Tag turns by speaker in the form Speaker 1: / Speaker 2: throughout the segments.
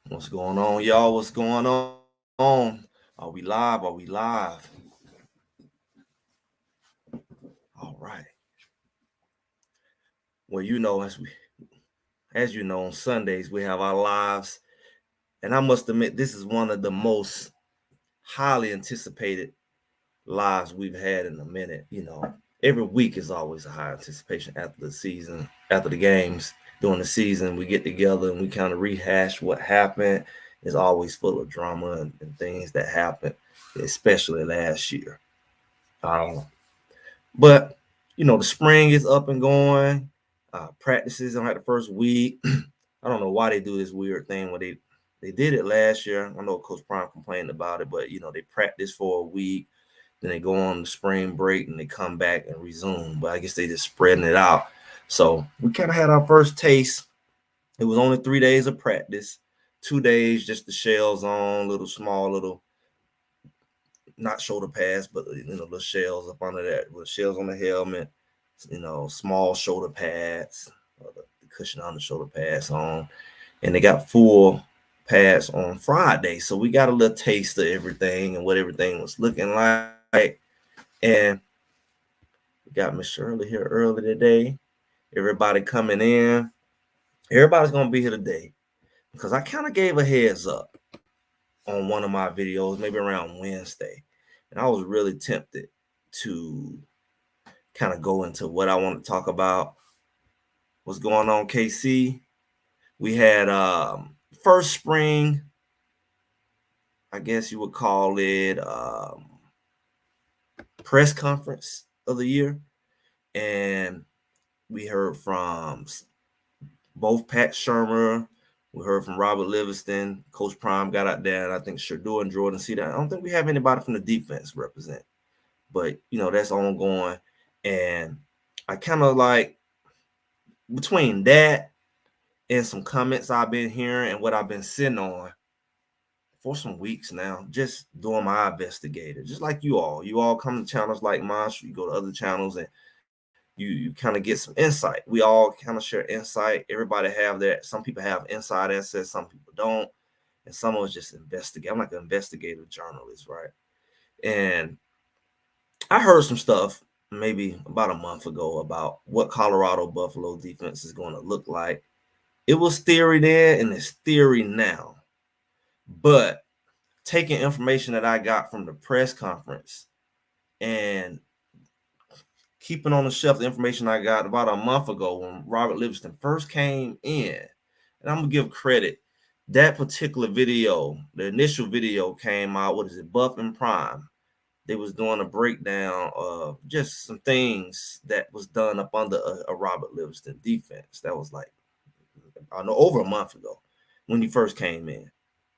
Speaker 1: What's going on, y'all? What's going on? Are we live? Are we live? All right. Well, as you know, on Sundays we have our lives, and I must admit this is one of the most highly anticipated lives we've had in a minute. Every week is always a high anticipation after the season, after the games during the season. We get together and we kind of rehash what happened. It's always full of drama and things that happened, especially last year. Um, But the spring is up and going. Practices on like the first week. I don't know why they do this weird thing where they did it last year. I know Coach Prime complained about it, but they practice for a week, then they go on the spring break and they come back and resume. But I guess they just spreading it out. So we kind of had our first taste. It was only 3 days of practice, 2 days just the shells on, little not shoulder pads, but the shells up under that, with shells on the helmet, small shoulder pads, or the cushion on the shoulder pads on, and they got full pads on Friday. So we got a little taste of everything and what everything was looking like. And we got Miss Shirley here early today. Everybody coming in. Everybody's gonna be here today because I kind of gave a heads up on one of my videos, maybe around Wednesday. And I was really tempted to kind of go into what I want to talk about. What's going on, KC? We had first spring, I guess you would call it press conference of the year. And we heard from both Pat Shermer. We heard from Robert Livingston. Coach Prime got out there, and I think Shador and Jordan see that. I don't think we have anybody from the defense represent. But that's ongoing. And I kind of like, between that and some comments I've been hearing and what I've been sitting on for some weeks now, just doing my investigator, just like you all come to channels like mine, so you go to other channels and you kind of get some insight. We all kind of share insight. Everybody have that. Some people have inside access, some people don't, and some of us just investigate. I'm like an investigative journalist, right? And I heard some stuff maybe about a month ago about what Colorado Buffalo defense is going to look like. It was theory then and it's theory now. But taking information that I got from the press conference and keeping on the shelf the information I got about a month ago when Robert Livingston first came in, and I'm going to give credit. That particular video, the initial video came out, Buff and Prime. They was doing a breakdown of just some things that was done up under a Robert Livingston defense. That was like, I know, over a month ago when he first came in.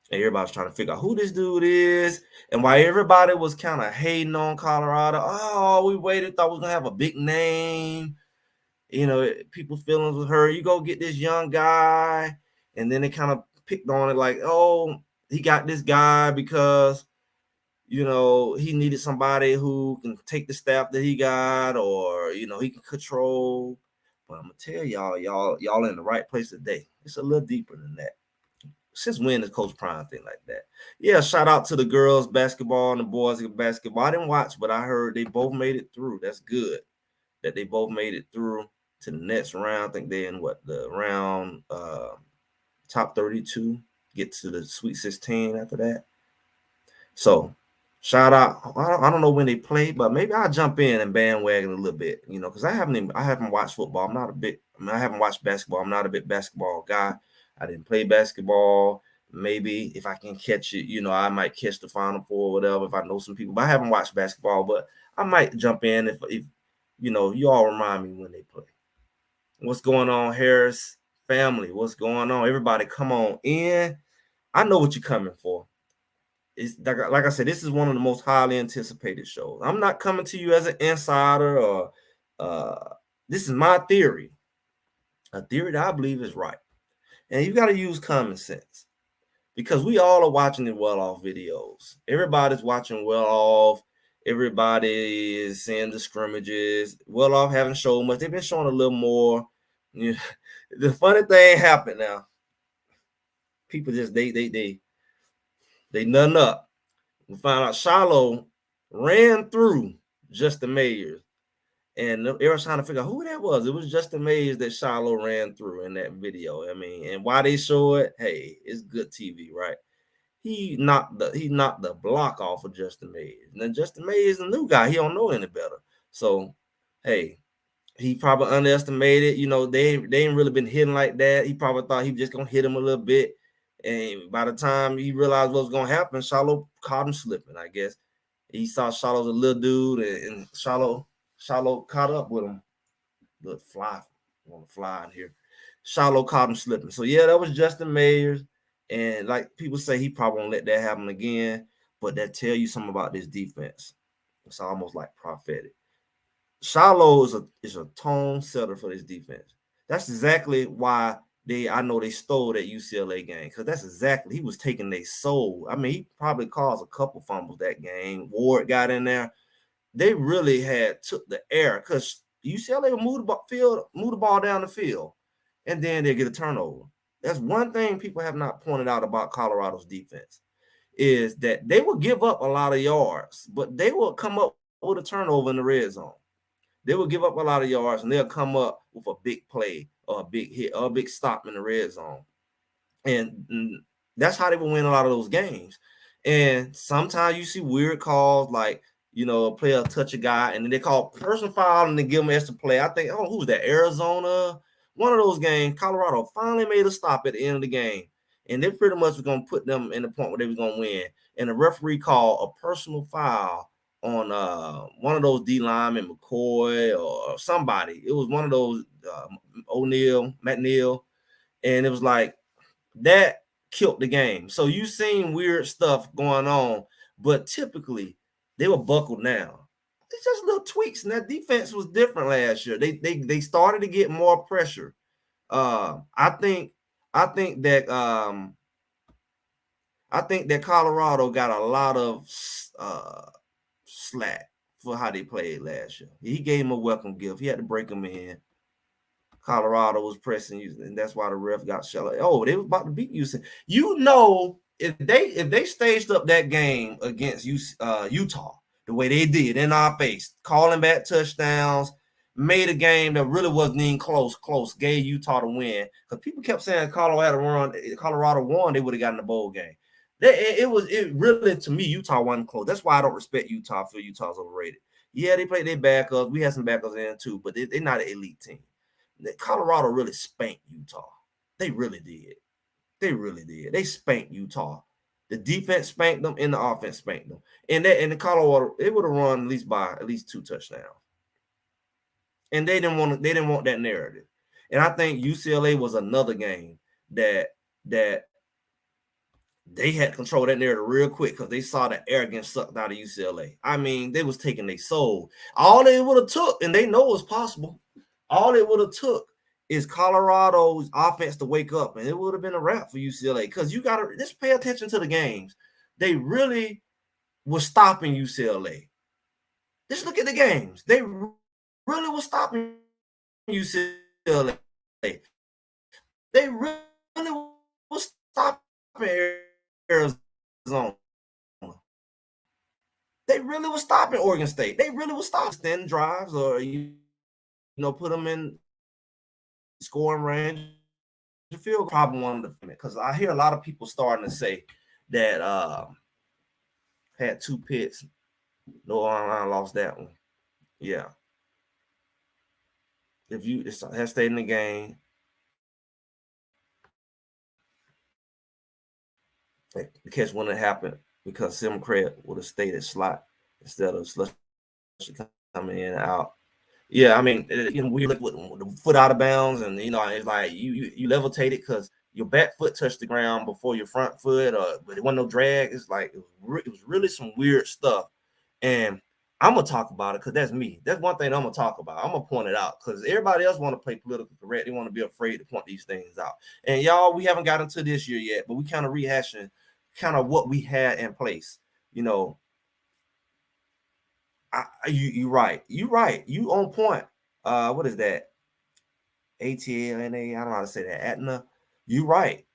Speaker 1: And everybody's trying to figure out who this dude is and why everybody was kind of hating on Colorado. Oh, we waited, thought we was going to have a big name. People's feelings with her. You go get this young guy. And then they kind of picked on it like, oh, he got this guy because he needed somebody who can take the staff that he got, or he can control. But I'm gonna tell y'all in the right place today. It's a little deeper than that. Since when is Coach Prime thing like that? Yeah, shout out to the girls basketball and the boys basketball. I didn't watch, but I heard they both made it through. That's good that they both made it through to the next round. I think they're in the round top 32, get to the Sweet 16 after that. So shout out. I don't know when they play, but maybe I'll jump in and bandwagon a little bit, because I haven't watched football. I haven't watched basketball. I'm not a big basketball guy. I didn't play basketball. Maybe if I can catch it, I might catch the Final Four or whatever if I know some people. But I haven't watched basketball, but I might jump in if you all remind me when they play. What's going on, Harris family? What's going on? Everybody come on in. I know what you're coming for. It's like I said, this is one of the most highly anticipated shows. I'm not coming to you as an insider or this is my theory. A theory that I believe is right. And you got to use common sense because we all are watching the well-off videos. Everybody's watching well-off. Everybody is seeing the scrimmages. Well-off haven't shown much. They've been showing a little more. The funny thing happened now. People just they nothing up. We found out Shiloh ran through Justin Mayers, and they were trying to figure out who that was. It was Justin Mayers that Shiloh ran through in that video. I mean, and why they show it, hey, it's good TV, right? He knocked the block off of Justin Mayers. Now Justin Mayers is a new guy. He don't know any better. So, hey, he probably underestimated. They ain't really been hitting like that. He probably thought he was just gonna hit him a little bit. And by the time he realized what was gonna happen, Shiloh caught him slipping, I guess. He saw Shiloh's a little dude, and Shiloh caught up with him. Look, fly, I want to fly in here. Shiloh caught him slipping. So yeah, that was Justin Mayers. And like people say, he probably won't let that happen again. But that tell you something about this defense. It's almost like prophetic. Shiloh is a tone setter for this defense. That's exactly why I know they stole that UCLA game, because that's exactly, he was taking their soul. I mean, he probably caused a couple fumbles that game. Ward got in there. They really had took the air, because UCLA would move the ball down the field, and then they get a turnover. That's one thing people have not pointed out about Colorado's defense, is that they will give up a lot of yards, but they will come up with a turnover in the red zone. They will give up a lot of yards, and they'll come up with a big play or a big hit or a big stop in the red zone. And that's how they will win a lot of those games. And sometimes you see weird calls, like, a player touch a guy, and then they call personal foul and they give them extra play. I think, who's that? Arizona? One of those games, Colorado finally made a stop at the end of the game. And they pretty much were going to put them in the point where they were going to win. And the referee called a personal foul on one of those D linemen, McCoy or somebody. It was one of those McNeil. And it was like, that killed the game. So you seen weird stuff going on, but typically they were buckled down. It's just little tweaks, and that defense was different last year. They started to get more pressure. I think that Colorado got a lot of slack for how they played last year. He gave him a welcome gift. He had to break him in. Colorado was pressing you, and that's why the ref got shut. Oh, they was about to beat you. If they staged up that game against Utah the way they did in our face, calling back touchdowns, made a game that really wasn't even close, gave Utah the win. Because people kept saying Colorado won, they would have gotten the bowl game. It really, to me, Utah wasn't close. That's why I don't respect Utah. I feel Utah's overrated. Yeah, they played their backups. We had some backups in too, but they're not an elite team. Colorado really spanked Utah. They really did. They spanked Utah. The defense spanked them and the offense spanked them. And the Colorado, it would have run at least 2 touchdowns. And they didn't want that narrative. And I think UCLA was another game that they had to control that narrative real quick, because they saw the arrogance sucked out of UCLA. I mean, they was taking their soul. All they would have took, and they know it's possible, all it would have took is Colorado's offense to wake up, and it would have been a wrap for UCLA. Because you got to just pay attention to the games. They really were stopping UCLA. Just look at the games. They really were stopping UCLA. They really were stopping Arizona. They really were stopping Oregon State. They really were stopping extending drives, or put them in scoring range. The field probably one of the, because I hear a lot of people starting to say that had 2 picks. No online lost that one. Yeah. If you had stayed in the game, the catch wouldn't have happened, because Sim Craig would have stayed at slot instead of Slushy coming in and out. Yeah, I mean, we look with the foot out of bounds, and it's like you levitated because your back foot touched the ground before your front foot, but it wasn't no drag. It's like it was really some weird stuff, and I'm gonna talk about it because that's me. That's one thing I'm gonna talk about. I'm gonna point it out because everybody else want to play political correct. They want to be afraid to point these things out. And y'all, we haven't gotten to this year yet, but we kind of rehashing kind of what we had in place. You right. You on point. What is that? ATLNA. I don't know how to say that. Atna. You right.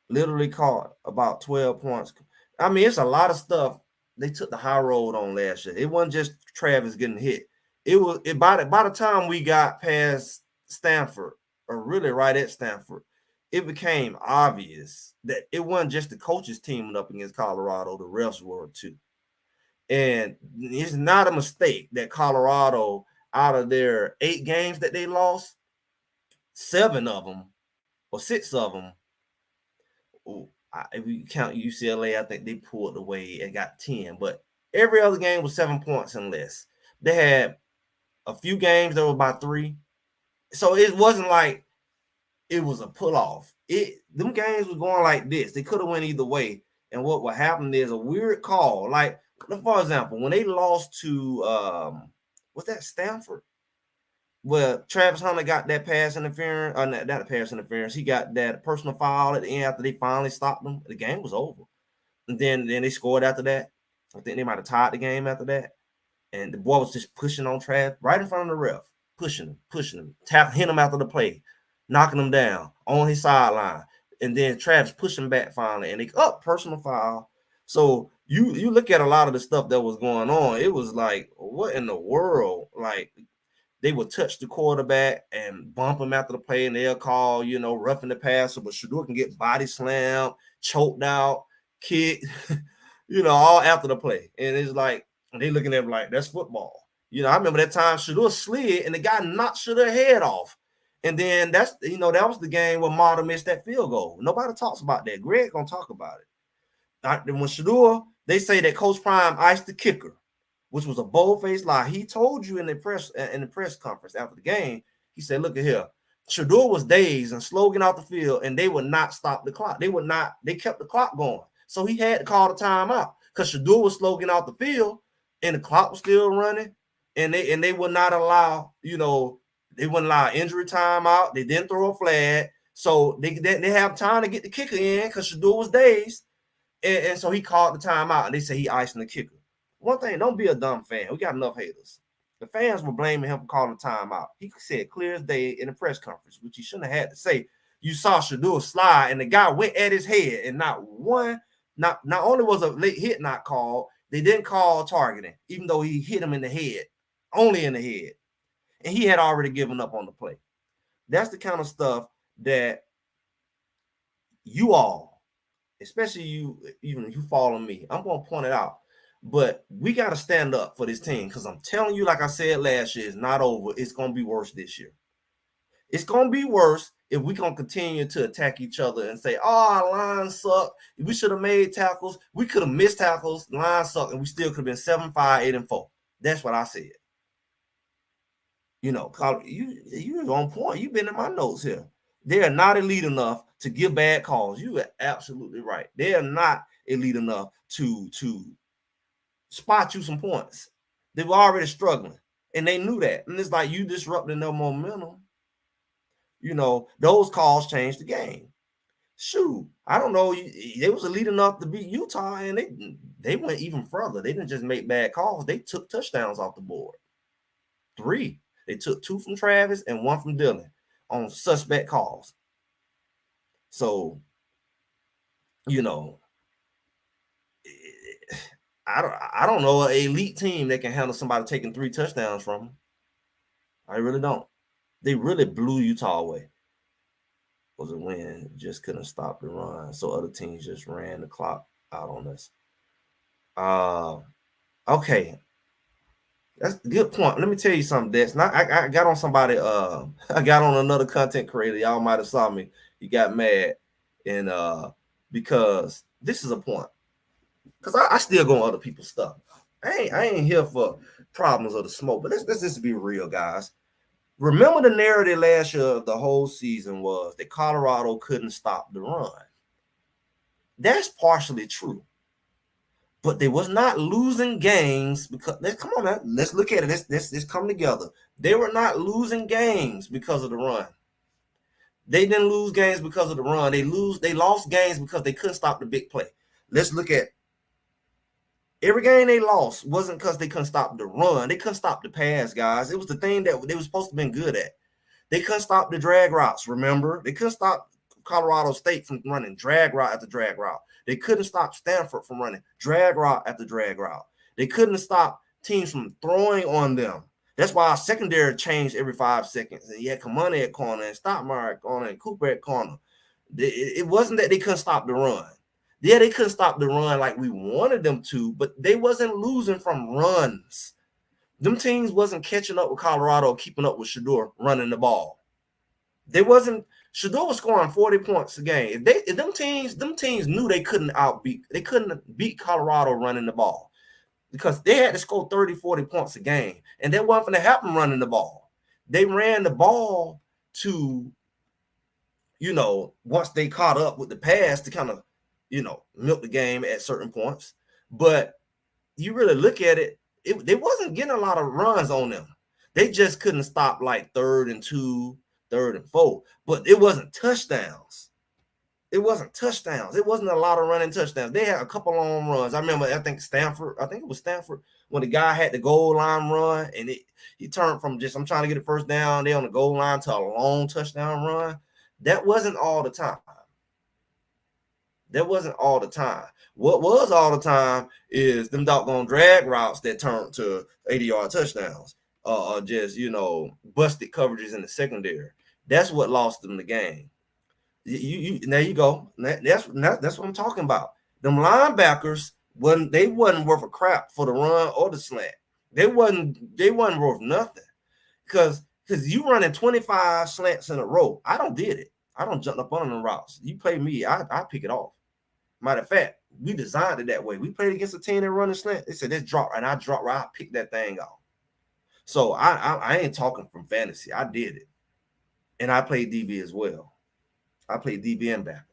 Speaker 1: literally caught about 12 points. I mean, it's a lot of stuff they took the high road on last year. It wasn't just Travis getting hit. By the time we got past Stanford, or really right at Stanford, it became obvious that it wasn't just the coaches teaming up against Colorado, the refs were too. And it's not a mistake that Colorado, out of their 8 games that they lost, 7 of them or 6 of them, if you count UCLA, I think they pulled away and got 10. But every other game was 7 points and less. They had a few games that were by 3. So it wasn't like it was a pull-off. Them games was going like this. They could have went either way. And what happened is a weird call. Like, for example, when they lost to was that Stanford? Well, Travis Hunter got that pass interference, not pass interference. He got that personal foul at the end after they finally stopped him. The game was over. And then they scored after that. I think they might have tied the game after that. And the boy was just pushing on Travis right in front of the ref, pushing him, hitting him after the play, knocking him down on his sideline. And then Travis pushing back finally, and they personal foul. So you look at a lot of the stuff that was going on. It was like, what in the world? Like, they would touch the quarterback and bump him after the play, and they'll call, roughing the passer, but Shedeur can get body slammed, choked out, kicked, all after the play. And it's like, they looking at him like, that's football. I remember that time Shedeur slid, and the guy knocked Shedeur head off. And then that was the game where Marta missed that field goal. Nobody talks about that. Greg gonna talk about it. When Shedeur, they say that Coach Prime iced the kicker, which was a bold-faced lie. He told you in the press conference after the game, he said, look at here. Shedeur was dazed and slow getting out the field, and they would not stop the clock. They kept the clock going. So he had to call the timeout because Shedeur was slow getting out the field, and the clock was still running, and they would not allow, they wouldn't allow injury timeout. They didn't throw a flag. So they have time to get the kicker in because Shedeur was dazed. And so he called the timeout, and they say he icing the kicker. One thing, don't be a dumb fan. We got enough haters. The fans were blaming him for calling the timeout. He said clear as day in the press conference, which he shouldn't have had to say. You saw Shedeur slide, and the guy went at his head, and not only was a late hit not called, they didn't call targeting, even though he hit him in the head, only in the head. And he had already given up on the play. That's the kind of stuff that you all, especially you follow me, I'm going to point it out. But we got to stand up for this team because I'm telling you, like I said last year, it's not over. It's going to be worse this year. It's going to be worse if we're going to continue to attack each other and say, oh, our line suck. We should have made tackles. We could have missed tackles. Line suck, and we still could have been 7-5, 8-4. That's what I said. You on point. You've been in my notes here. They are not elite enough to give bad calls. You are absolutely right. They are not elite enough to spot you some points. They were already struggling, and they knew that. And it's like you disrupting their momentum. Those calls changed the game. Shoot, I don't know. They was elite enough to beat Utah, and they went even further. They didn't just make bad calls. They took touchdowns off the board. 3. They took 2 from Travis and 1 from Dylan on suspect calls. So, I don't know an elite team that can handle somebody taking 3 touchdowns from them. I really don't. They really blew Utah away. Was a win, just couldn't stop the run. So other teams just ran the clock out on us. Okay. That's a good point. Let me tell you something, Dex. Now, I got on somebody, I got on another content creator. Y'all might have saw me. He got mad. And because this is a point. Because I still go on other people's stuff. I ain't here for problems or the smoke, but let's just be real, guys. Remember the narrative last year of the whole season was that Colorado couldn't stop the run. That's partially true. But they was not losing games because come on, man. Let's look at it. Let's come together. They were not losing games because of the run. They didn't lose games because of the run. They lost games because they couldn't stop the big play. Let's look at every game they lost wasn't because they couldn't stop the run. They couldn't stop the pass, guys. It was the thing that they were supposed to have been good at. They couldn't stop the drag routes, remember? They couldn't stop Colorado State from running drag route after drag route. They couldn't stop Stanford from running drag route after drag route. They couldn't stop teams from throwing on them. That's why our secondary changed every 5 seconds. And you had Kamani at corner and Stottmeyer at corner and Cooper at corner. It wasn't that they couldn't stop the run. Yeah, they couldn't stop the run like we wanted them to, but they wasn't losing from runs. Them teams wasn't catching up with Colorado, keeping up with Shedeur running the ball. They wasn't. Shedeur was scoring 40 points a game. If them teams knew they couldn't beat Colorado running the ball because they had to score 30, 40 points a game, and that wasn't going to happen running the ball. They ran the ball to, once they caught up with the pass to kind of, milk the game at certain points. But you really look at it, they wasn't getting a lot of runs on them. They just couldn't stop like 3rd and 2, 3rd and 4. But it wasn't touchdowns. It wasn't a lot of running touchdowns. They had a couple long runs. I remember, I think it was Stanford, when the guy had the goal line run, and he turned from just, I'm trying to get a first down, they on the goal line, to a long touchdown run. That wasn't all the time. What was all the time is them doggone drag routes that turned to 80-yard touchdowns, or just, busted coverages in the secondary. That's what lost them the game. There you go. That's what I'm talking about. Them linebackers wasn't worth a crap for the run or the slant. They wasn't worth nothing because you running 25 slants in a row. I don't did it. I don't jump up on them routes. You play me, I pick it off. Matter of fact, we designed it that way. We played against a team that running slant. They said, let's drop, and I drop right, I pick that thing off. So I ain't talking from fantasy. I did it. And I played DB as well. I played DB and back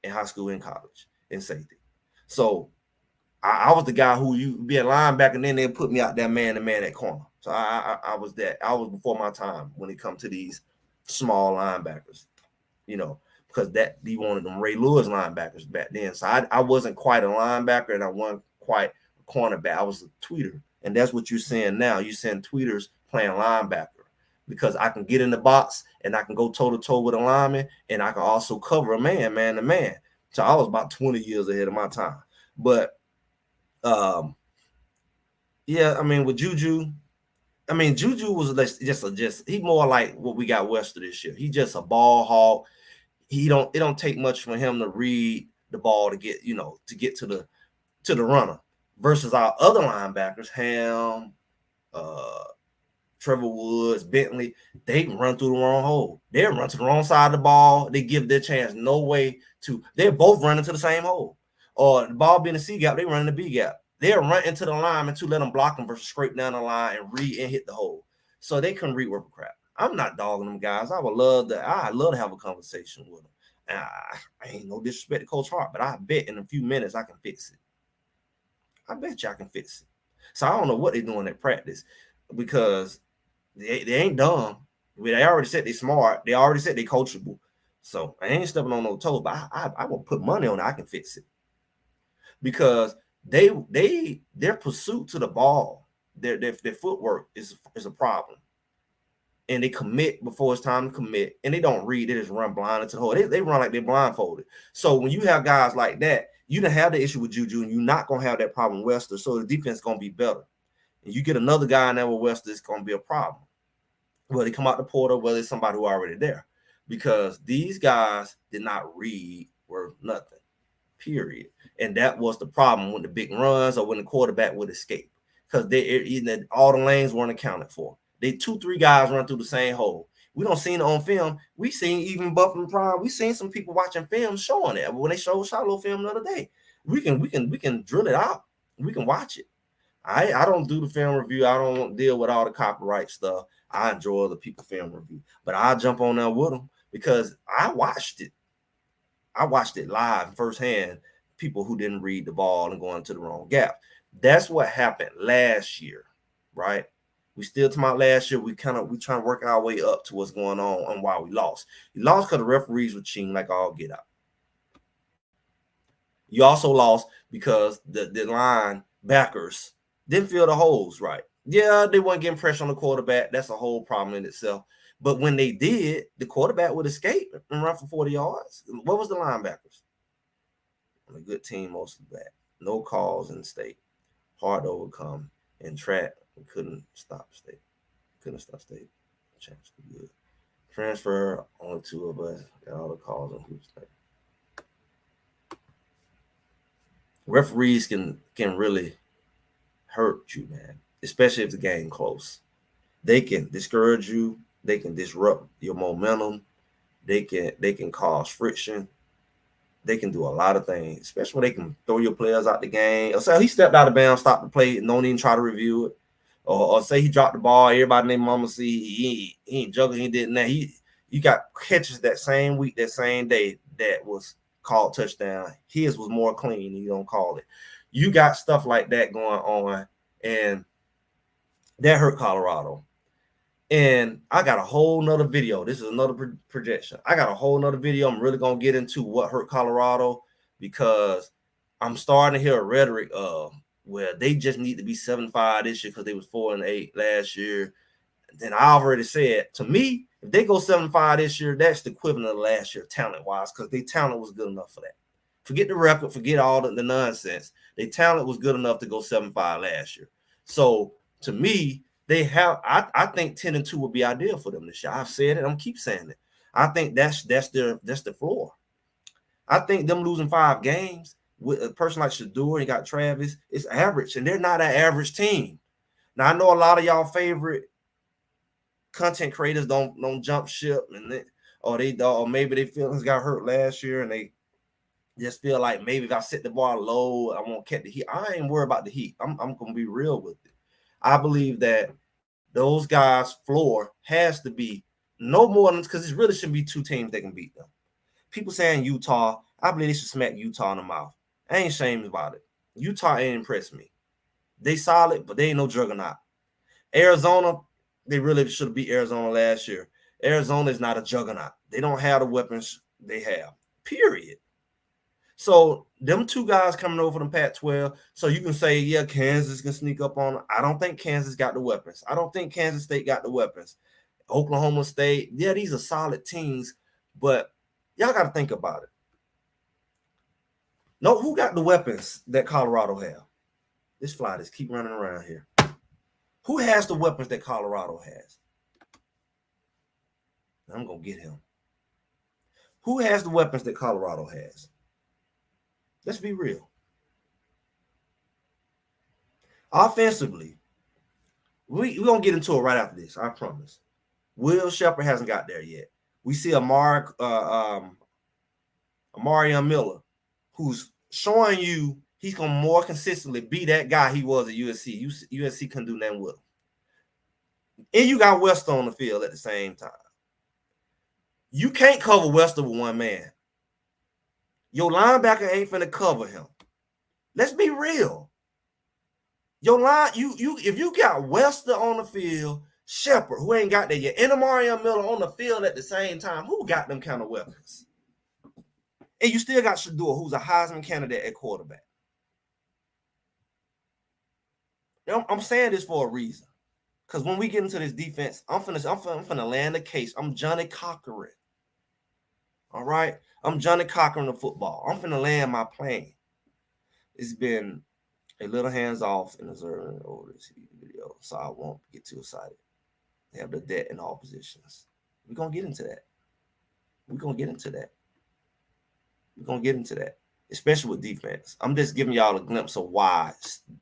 Speaker 1: in high school and college in safety. So I was the guy who you be a linebacker, and then they put me out there man-to-man at corner. So I was that. I was before my time when it comes to these small linebackers, because that he wanted them Ray Lewis linebackers back then. So I wasn't quite a linebacker, and I wasn't quite a cornerback. I was a tweeter, and that's what you're seeing now. You're seeing tweeters playing linebacker because I can get in the box and I can go toe-to-toe with a lineman, and I can also cover a man-to-man. So I was about 20 years ahead of my time. But yeah, I mean, with Juju, Juju was just he more like what we got Wester this year. He just a ball hawk. It don't take much for him to read the ball to get to the runner versus our other linebackers, Ham, Trevor Woods, Bentley. They run through the wrong hole. They run to the wrong side of the ball. They give their chance no way to. They're both running to the same hole. Or the ball being a C gap, they run in the B gap. They'll run into the lineman to let them block them versus scrape down the line and read and hit the hole. So they couldn't read worth a crap. I'm not dogging them guys. I'd love to have a conversation with them. I ain't no disrespect to Coach Hart, but I bet in a few minutes I can fix it. I bet you I can fix it. So I don't know what they're doing at practice because they ain't dumb. They already said they're smart. They already said they're coachable. So I ain't stepping on no toes, but I will put money on it. I can fix it. Because their pursuit to the ball, their footwork is a problem. And they commit before it's time to commit, and they don't read. They just run blind into the hole. They run like they're blindfolded. So when you have guys like that, you don't have the issue with Juju, and you're not going to have that problem with Wester. So the defense is going to be better. And you get another guy in there with Wester, it's going to be a problem. Whether they come out the portal, whether it's somebody who already there. Because these guys did not read worth nothing, period. And that was the problem with the big runs or when the quarterback would escape. Because all the lanes weren't accounted for. They 2-3 guys run through the same hole. We don't see it on film. We seen even Buffalo Prime. We seen some people watching film showing it. When they showed Shiloh film the other day, we can drill it out. We can watch it. I don't do the film review. I don't deal with all the copyright stuff. I enjoy the people film review, but I jump on there with them because I watched it. I watched it live firsthand. People who didn't read the ball and going to the wrong gap. That's what happened last year, right? We still talking about last year. We trying to work our way up to what's going on and why we lost. You lost because the referees were cheating like all get out. You also lost because the line backers didn't fill the holes right. Yeah, they weren't getting pressure on the quarterback. That's a whole problem in itself. But when they did, the quarterback would escape and run for 40 yards. What was the linebackers? A good team, mostly bad. No calls in the state. Hard to overcome. And track, we couldn't stop state. Couldn't stop state. Champs good. Transfer, only 2 of us got all the calls on Hoop State. Referees can really hurt you, man, especially if the game close. They can discourage you. They can disrupt your momentum. They can cause friction. They can do a lot of things, especially when they can throw your players out the game. Or say he stepped out of bounds, stopped the play, don't even try to review it. Or say he dropped the ball, everybody named mama see he ain't juggling, he didn't that. You got catches that same week, that same day that was called touchdown. His was more clean, you don't call it. You got stuff like that going on, and that hurt Colorado. And I got a whole nother video. This is another projection. I got a whole nother video. I'm really going to get into what hurt Colorado, because I'm starting to hear a rhetoric of where they just need to be 7-5 this year because they was 4-8 last year. Then I already said, to me, if they go 7-5 this year, that's the equivalent of last year talent-wise, because their talent was good enough for that. Forget the record, forget all the nonsense. Their talent was good enough to go 7-5 last year. So to me, they have. I think 10-2 would be ideal for them this year. I've said it. I'm keep saying it. I think that's the floor. I think them losing 5 games with a person like Shador and got Travis, it's average, and they're not an average team. Now I know a lot of y'all favorite content creators don't jump ship, and or maybe they feelings got hurt last year, and they just feel like maybe if I set the bar low, I won't catch the heat. I ain't worried about the heat. I'm gonna be real with it. I believe that those guys' floor has to be no more than, because it really shouldn't be 2 teams that can beat them. People saying Utah, I believe they should smack Utah in the mouth. I ain't ashamed about it. Utah ain't impressed me. They solid, but they ain't no juggernaut. Arizona, they really should have beat Arizona last year. Arizona is not a juggernaut. They don't have the weapons they have, period. So them 2 guys coming over from Pac-12, so you can say, yeah, Kansas can sneak up on them. I don't think Kansas got the weapons. I don't think Kansas State got the weapons. Oklahoma State, yeah, these are solid teams, but y'all got to think about it. No, who got the weapons that Colorado have? This fly just keep running around here. Who has the weapons that Colorado has? I'm going to get him. Who has the weapons that Colorado has? Let's be real. Offensively, we're going to get into it right after this, I promise. Will Shepherd hasn't got there yet. We see Amarian Miller, who's showing you he's going to more consistently be that guy he was at USC. USC couldn't do nothing with him. And you got Wester on the field at the same time. You can't cover Wester with one man. Your linebacker ain't finna cover him. Let's be real. Your line, if you got Wester on the field, Shepherd, who ain't got that yet, and Amarian Miller on the field at the same time, who got them kind of weapons? And you still got Shador, who's a Heisman candidate at quarterback. I'm saying this for a reason, because when we get into this defense, I'm finna land the case. I'm Johnny Cochran. All right, I'm Johnny Cochran of football. I'm finna land my plane. It's been a little hands off in observing over this video, so I won't get too excited. They have the debt in all positions. We're gonna get into that. We're gonna get into that, especially with defense. I'm just giving y'all a glimpse of why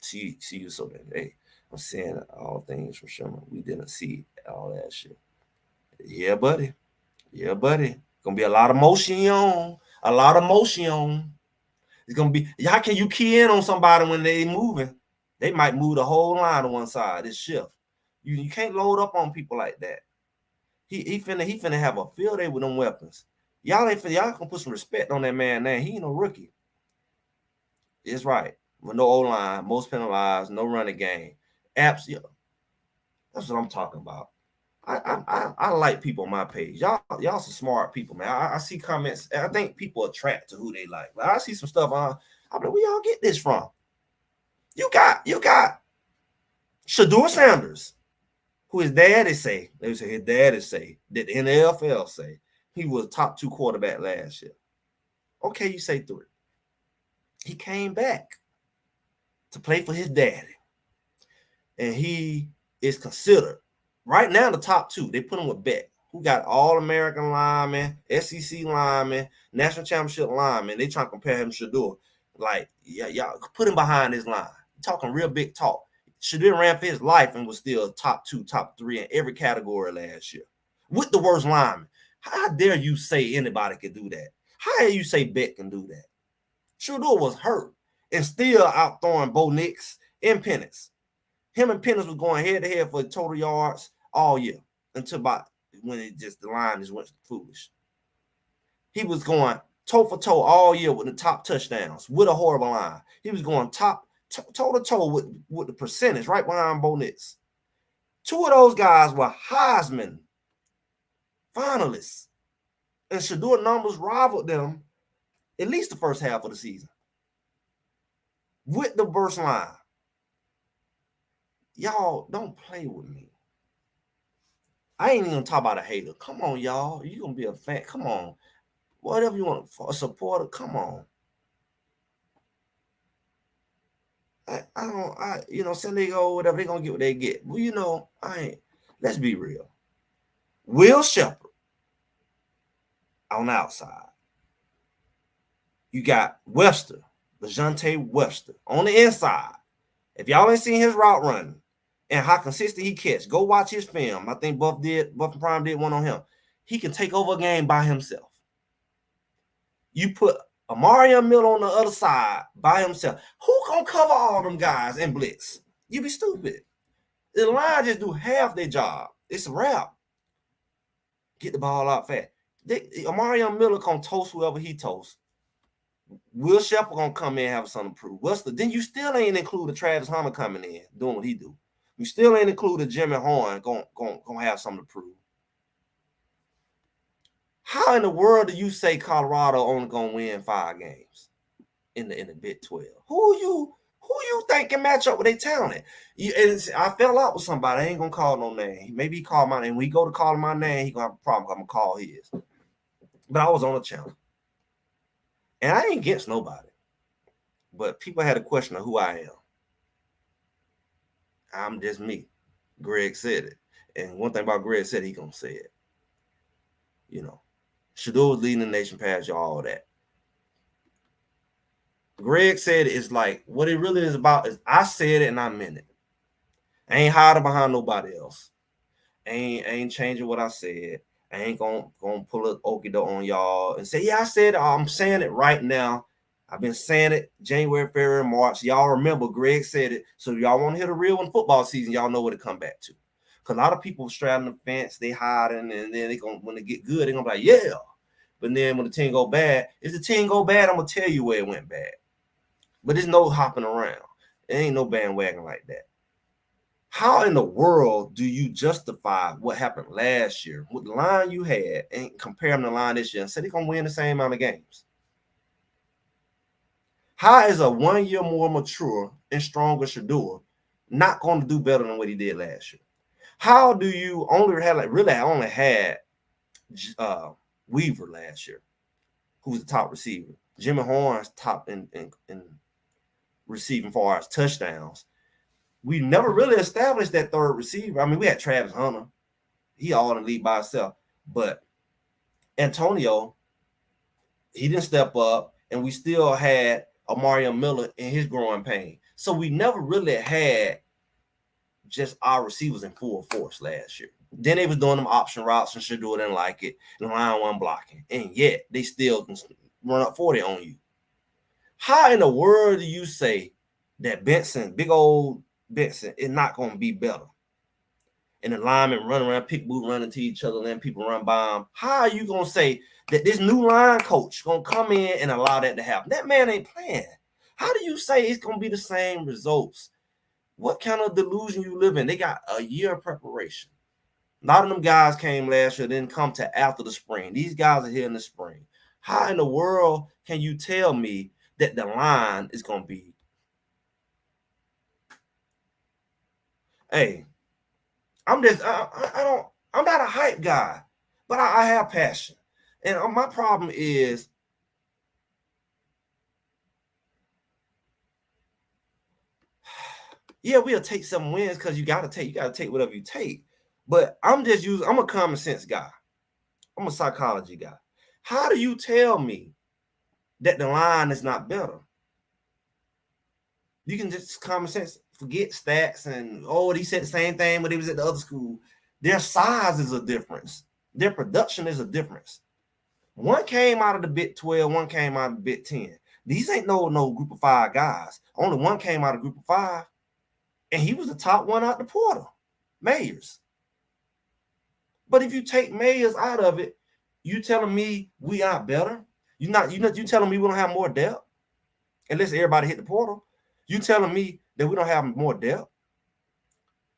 Speaker 1: see you so that hey, I'm saying all things from Sherman. We didn't see all that shit. Yeah, buddy. Gonna be a lot of motion. It's gonna be, how can you key in on somebody when they moving? They might move the whole line to one side. This shift. You can't load up on people like that. He finna have a field day with them weapons. Y'all gonna put some respect on that man name. He ain't no rookie. It's right. With no O-line, most penalized, no running game. Absolutely. That's what I'm talking about. I like people on my page. Y'all some smart people, man. I see comments. I think people attract to who they like. I see some stuff on. I mean, where y'all get this from? You got Shador Sanders. who his daddy say, they say his daddy say, that the NFL say, he was top 2 quarterback last year. Okay, you say 3. He came back to play for his daddy. And he is considered right now the top 2. They put him with Beck, who got All-American linemen, SEC linemen, national championship linemen. They trying to compare him to Shedeur. Like, yeah, y'all put him behind his line. Talking real big talk. Shedeur ran for his life and was still top 2, top 3 in every category last year. With the worst lineman. How dare you say anybody can do that? How dare you say Beck can do that? Shedeur was hurt and still out throwing Bo Nix and Penix. Him and Penix was going head to head for total yards all year until about when it just the line just went foolish. He was going toe for toe all year with the top touchdowns with a horrible line. He was going toe to toe with the percentage right behind Bo Nix. 2 of those guys were Heisman finalists, and Shedeur numbers rivaled them at least the first half of the season with the worst line. Y'all don't play with me. I ain't even gonna talk about a hater. Come on, y'all. You gonna be a fan. Come on. Whatever you want for a supporter, come on. San Diego, whatever, they gonna get what they get. Well, let's be real. Will Shepherd on the outside. You got Webster, LeJounte Webster on the inside. If y'all ain't seen his route running and how consistent he catch, go watch his film. I think Buff and Prime did one on him. He can take over a game by himself. You put Amari Miller on the other side by himself. Who gonna cover all them guys in blitz? You be stupid. The line just do half their job. It's a wrap. Get the ball out fast. Amari Miller gonna toast whoever he toasts. Will Shepherd gonna come in and have something to prove. Then you still ain't included Travis Hunter coming in doing what he do. You still ain't included Jimmy Horn gonna have something to prove. How in the world do you say Colorado only gonna win 5 games in the Big 12? Who you think can match up with their talent? I fell out with somebody. I ain't gonna call no name. Maybe he called my name. When he go to call my name, he gonna have a problem. I'm gonna call his. But I was on the channel, and I ain't against nobody. But people had a question of who I am. I'm just me. Greg said it, and one thing about Greg said, he gonna say it. Shedeur was leading the nation past all that. Greg said it's like what it really is about is I said it and I meant it. I ain't hiding behind nobody else. I ain't changing what I said. I ain't gonna pull an okie doke on y'all and say, yeah, I said it. I'm saying it right now. I've been saying it January, February, March. Y'all remember Greg said it. So y'all want to hear the real one football season, y'all know what to come back to. Because a lot of people straddling the fence, they hiding, and then when they get good, they're gonna be like, yeah. But then when the team go bad, if the team go bad, I'm gonna tell you where it went bad. But there's no hopping around. There ain't no bandwagon like that. How in the world do you justify what happened last year with the line you had and compare them to the line this year and say they're going to win the same amount of games? How is a 1 year more mature and stronger Shedeur not going to do better than what he did last year? How do you only had Weaver last year, who was the top receiver? Jimmy Horn's top in receiving far as touchdowns. We never really established that third receiver. I mean, we had Travis Hunter. He all in the league by himself. But Antonio, he didn't step up, and we still had Amari Miller in his growing pain. So we never really had just our receivers in full force last year. Then they was doing them option routes, and Shedeur didn't like it. And the line wasn't blocking. And yet, they still can run up 40 on you. How in the world do you say that Benson, big old Benson, is not going to be better? And the linemen run around, pick boot, running to each other, letting people run by them. How are you going to say that this new line coach going to come in and allow that to happen? That man ain't playing. How do you say it's going to be the same results? What kind of delusion you live in? They got a year of preparation. A lot of them guys came last year, didn't come to after the spring. These guys are here in the spring. How in the world can you tell me that the line is going to be? Hey, I'm just I don't I'm not a hype guy, but I have passion. And my problem is, yeah, we'll take some wins because you gotta take whatever you take. But I'm a common sense guy. I'm a psychology guy. How do you tell me that the line is not better? You can just common sense forget stats and he said the same thing when he was at the other school. Their size is a difference. Their production is a difference. One came out of the Big 12, one came out of the Big 10. These ain't no group of 5 guys. Only one came out of group of 5, and he was the top one out the portal, Mayers. But if you take Mayers out of it, you telling me we aren't better? You telling me we don't have more depth? Unless everybody hit the portal. You telling me that we don't have more depth?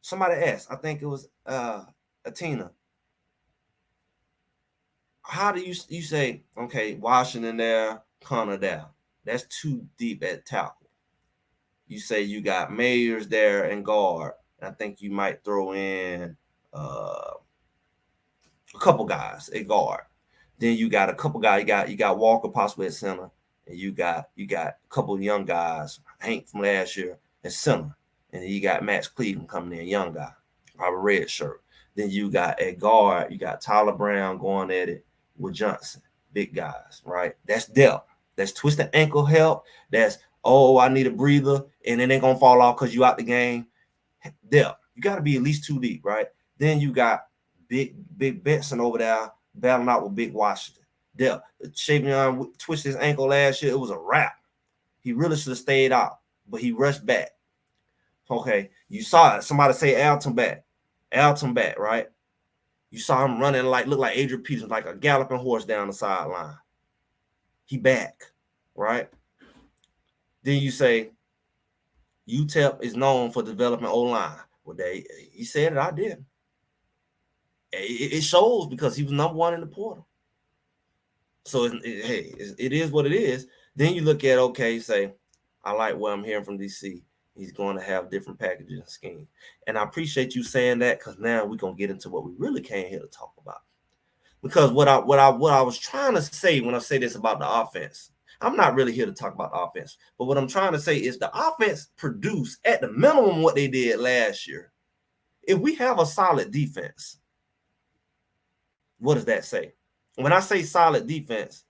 Speaker 1: Somebody asked, I think it was Atina. How do you say, okay, Washington there, Connor there? That's too deep at tackle. You say you got Mayers there and guard. I think you might throw in a couple guys at guard. Then you got a couple guys. You got Walker possibly at center, and you got a couple of young guys, Hank from last year at center, and then you got Max Cleveland coming in, young guy, probably red shirt. Then you got at guard, you got Tyler Brown going at it with Johnson, big guys, right? That's depth. That's twisted ankle help. That's I need a breather, and then they're gonna fall off because you out the game. Depth. You got to be at least 2 deep, right? Then you got big Benson over there battling out with Big Washington. Depth. Shavion twisted his ankle last year. It was a wrap. He really should have stayed out, but he rushed back. Okay, you saw it. Somebody say Alton back, right? You saw him running look like Adrian Peterson, like a galloping horse down the sideline. He back, right? Then you say UTEP is known for developing O-line. Well, he said it, I did. It shows because he was number 1 in the portal. So it is what it is. Then you look at, say, I like what I'm hearing from DC. He's going to have different packages and schemes. And I appreciate you saying that, because now we're going to get into what we really came here to talk about. Because what I was trying to say when I say this about the offense, I'm not really here to talk about offense, but what I'm trying to say is the offense produced at the minimum what they did last year. If we have a solid defense, what does that say? When I say solid defense,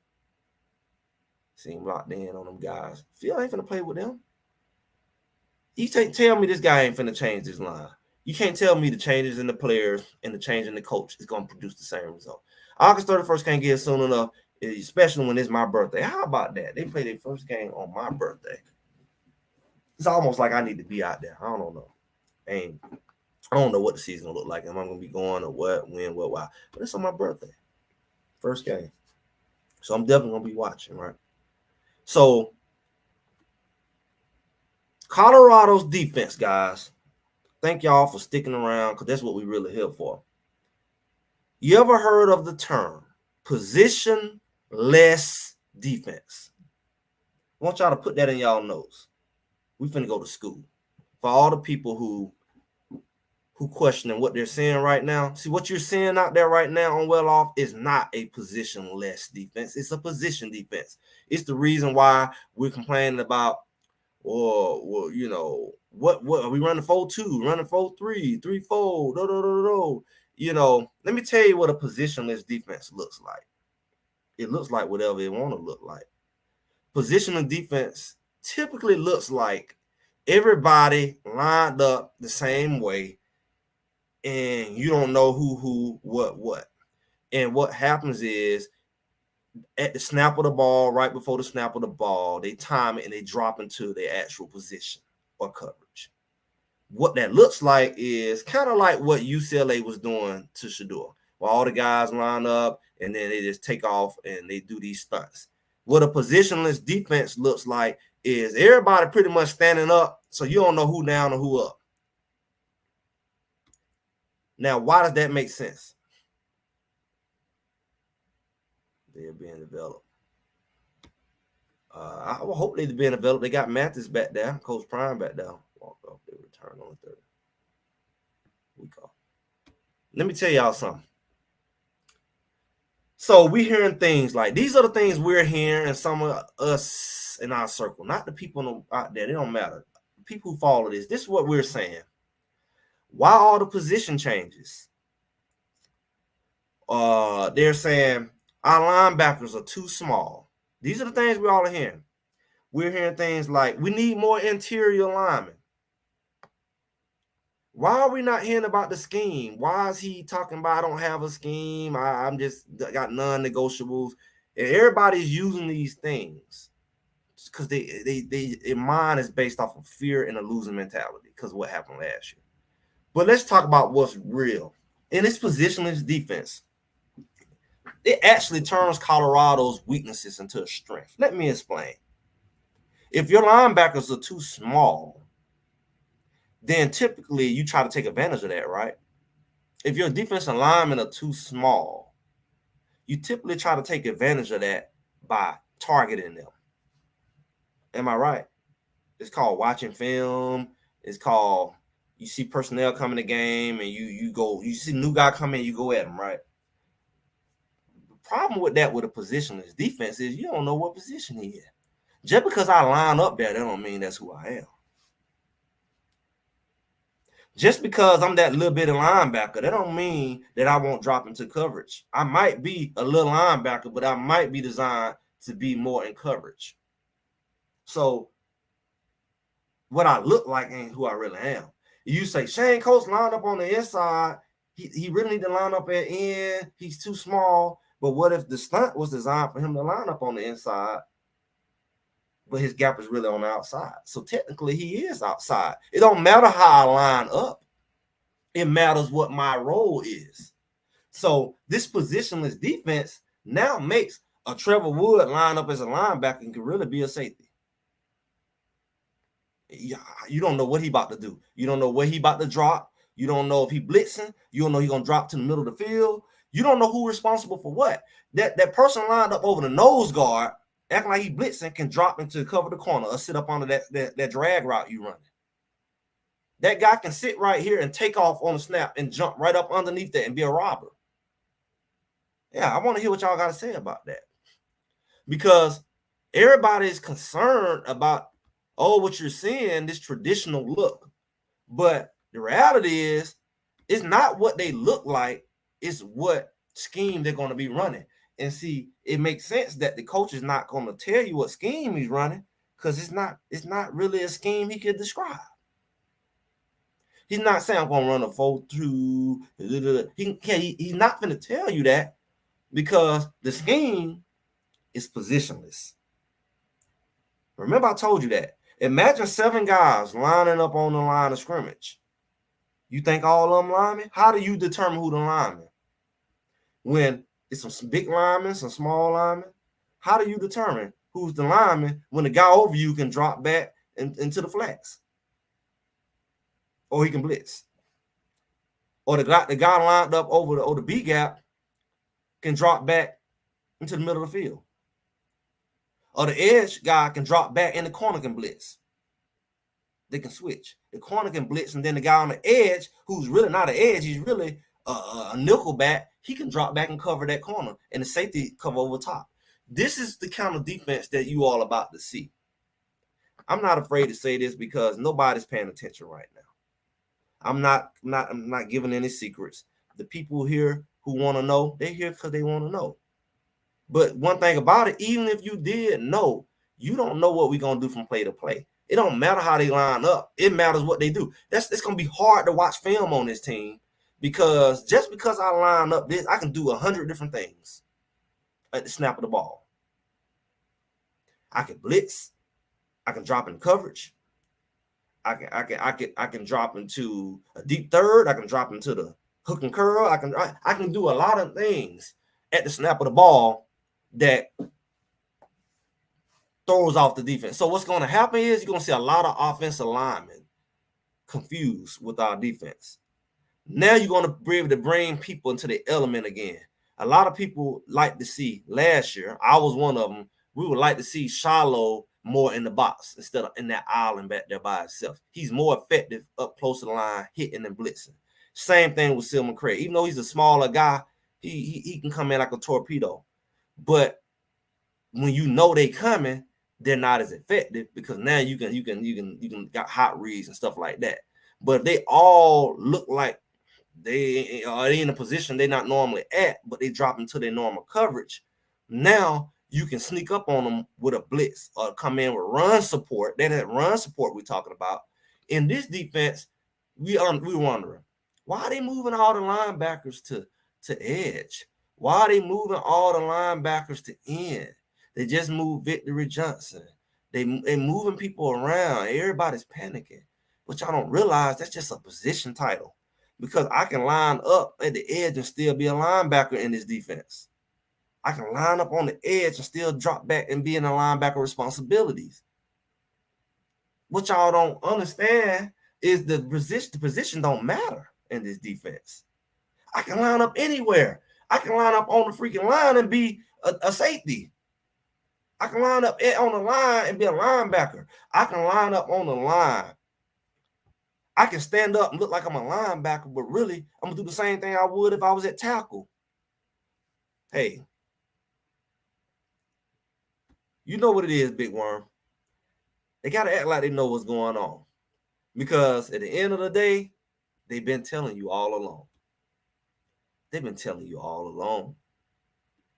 Speaker 1: seem locked in on them guys. Phil ain't finna play with them. You can't tell me this guy ain't finna change this line. You can't tell me the changes in the players and the change in the coach is going to produce the same result. August 31st can't get soon enough, especially when it's my birthday. How about that? They play their first game on my birthday. It's almost like I need to be out there. I don't know. I don't know what the season will look like. Am I going to be going or what, when, what, why? But it's on my birthday. First game. So I'm definitely going to be watching, right? So Colorado's defense, guys. Thank y'all for sticking around, because that's what we really here for. You ever heard of the term positionless defense? I want y'all to put that in y'all notes. We finna go to school. For all the people who questioning what they're seeing right now. See, what you're seeing out there right now on Well Off is not a positionless defense. It's a position defense. It's the reason why we're complaining about, well, what are we running 4-2, running 4-3, 3-4, let me tell you what a positionless defense looks like. It looks like whatever it want to look like. Positional defense typically looks like everybody lined up the same way, and you don't know who, what. And what happens is, at the snap of the ball, right before the snap of the ball, they time it and they drop into their actual position or coverage. What that looks like is kind of like what UCLA was doing to Shador, where all the guys line up and then they just take off and they do these stunts. What a positionless defense looks like is everybody pretty much standing up, so you don't know who down or who up. Now, why does that make sense? They're being developed. I hope they're being developed. They got Mathis back there, Coach Prime back there. Walked off. They returned on the third week off. Let me tell y'all something. So we hearing things like these are the things we're hearing, and some of us in our circle, not the people out there. They don't matter. People who follow this. This is what we're saying. Why all the position changes? They're saying our linebackers are too small. These are the things we all are hearing. We're hearing things like we need more interior linemen. Why are we not hearing about the scheme? Why is he talking about I don't have a scheme? I'm just got non-negotiables. And everybody's using these things because their mind is based off of fear and a losing mentality because of what happened last year. But let's talk about what's real. In this positionless defense, it actually turns Colorado's weaknesses into a strength. Let me explain. If your linebackers are too small, then typically you try to take advantage of that, right? If your defensive linemen are too small, you typically try to take advantage of that by targeting them. Am I right? It's called watching film. It's called you see personnel coming to game and you see new guy coming, you go at them, right? The problem with that with a positionless defense is you don't know what position he is. Just because I line up there, that don't mean that's who I am. Just because I'm that little bit of linebacker, that don't mean that I won't drop into coverage. I might be a little linebacker, but I might be designed to be more in coverage. So what I look like ain't who I really am. You say Shane Coates lined up on the inside. He really need to line up at end. He's too small. But what if the stunt was designed for him to line up on the inside, but his gap is really on the outside? So technically he is outside. It don't matter how I line up. It matters what my role is. So this positionless defense now makes a Trevor Wood line up as a linebacker and can really be a safety. You don't know what he about to do. You don't know where he about to drop. You don't know if he blitzing. You don't know he's gonna drop to the middle of the field. You don't know who's responsible for what. That person lined up over the nose guard, acting like he blitzing, can drop into cover the corner or sit up under that drag route you running. That guy can sit right here and take off on the snap and jump right up underneath that and be a robber. Yeah, I want to hear what y'all got to say about that. Because everybody is concerned about, what you're seeing, this traditional look. But the reality is, it's not what they look like, it's what scheme they're going to be running. And see, it makes sense that the coach is not going to tell you what scheme he's running because it's not really a scheme he could describe. He's not saying I'm going to run a 4-2. He's not going to tell you that because the scheme is positionless. Remember, I told you that. Imagine 7 guys lining up on the line of scrimmage. You think all of them linemen? How do you determine who the linemen? When it's some big linemen, some small linemen, how do you determine who's the lineman when the guy over you can drop back into the flats? Or he can blitz. Or the guy lined up over the B gap can drop back into the middle of the field. Or the edge guy can drop back and the corner can blitz. They can switch. The corner can blitz, and then the guy on the edge, who's really not an edge, he's really a nickel back, he can drop back and cover that corner, and the safety cover over top. This is the kind of defense that you all about to see. I'm not afraid to say this because nobody's paying attention right now. I'm not giving any secrets. The people here who want to know, they're here because they want to know. But one thing about it, even if you did know, you don't know what we're going to do from play to play. It don't matter how they line up. It matters what they do. It's going to be hard to watch film on this team because just because I line up this, I can do 100 different things at the snap of the ball. I can blitz. I can drop in coverage. I can drop into a deep third. I can drop into the hook and curl. I can do a lot of things at the snap of the ball that throws off the defense. So what's going to happen is you're going to see a lot of offensive linemen confused with our defense. Now you're going to be able to bring people into the element again. A lot of people like to see last year, I was one of them, we would like to see Shiloh more in the box instead of in that island back there by itself. He's more effective up close to the line, hitting and blitzing. Same thing with Silman Craig. Even though he's a smaller guy, he can come in like a torpedo. But when you know they coming, they're not as effective because now you can got hot reads and stuff like that. But they all look like they are in a position they're not normally at, but they drop into their normal coverage. Now you can sneak up on them with a blitz or come in with run support. That run support we're talking about. In this defense, we're wondering why are they moving all the linebackers to edge? Why are they moving all the linebackers to end? They just moved Victory Johnson. They moving people around. Everybody's panicking. But y'all don't realize that's just a position title. Because I can line up at the edge and still be a linebacker in this defense. I can line up on the edge and still drop back and be in the linebacker responsibilities. What y'all don't understand is the position don't matter in this defense. I can line up anywhere. I can line up on the freaking line and be a safety. I can line up on the line and be a linebacker. I can line up on the line. I can stand up and look like I'm a linebacker, but really, I'm going to do the same thing I would if I was at tackle. Hey, you know what it is, Big Worm. They got to act like they know what's going on. Because at the end of the day, they've been telling you all along. They've been telling you all along.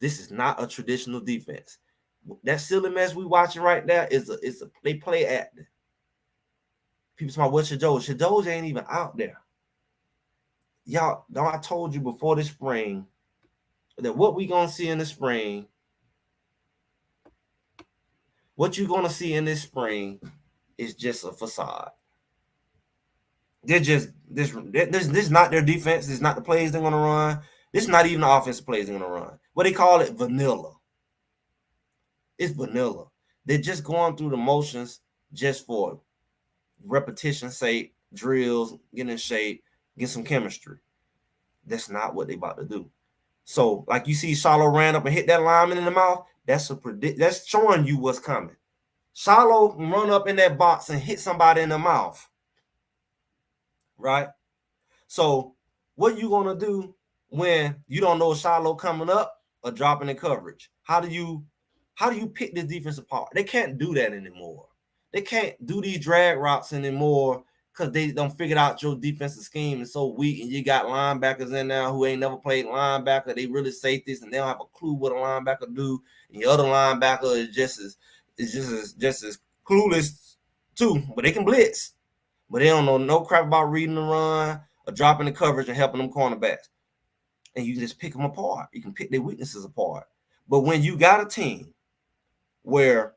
Speaker 1: This is not a traditional defense. That silly mess we watching right now they play acting. People talking about what's Shadows? Shadows ain't even out there. Y'all, I told you before the spring that what we gonna see in the spring, what you're gonna see in this spring is just a facade. They're just this is not their defense. This is not the plays they're gonna run. This is not even the offensive plays they're gonna run. What they call it, vanilla. It's vanilla. They're just going through the motions just for repetition's sake, drills, get in shape, get some chemistry. That's not what they about to do. So, like you see, Shiloh ran up and hit that lineman in the mouth. That's showing you what's coming. Shiloh run up in that box and hit somebody in the mouth, right? So, what you gonna do when you don't know Shiloh coming up or dropping in coverage? How do you pick this defense apart? They can't do that anymore. They can't do these drag routes anymore because they don't figure out your defensive scheme is so weak, and you got linebackers in there who ain't never played linebacker. They really safeties, and they don't have a clue what a linebacker do. And the other linebacker is just as clueless too, but they can blitz, but they don't know no crap about reading the run or dropping the coverage and helping them cornerbacks. And you just pick them apart. You can pick their weaknesses apart. But when you got a team where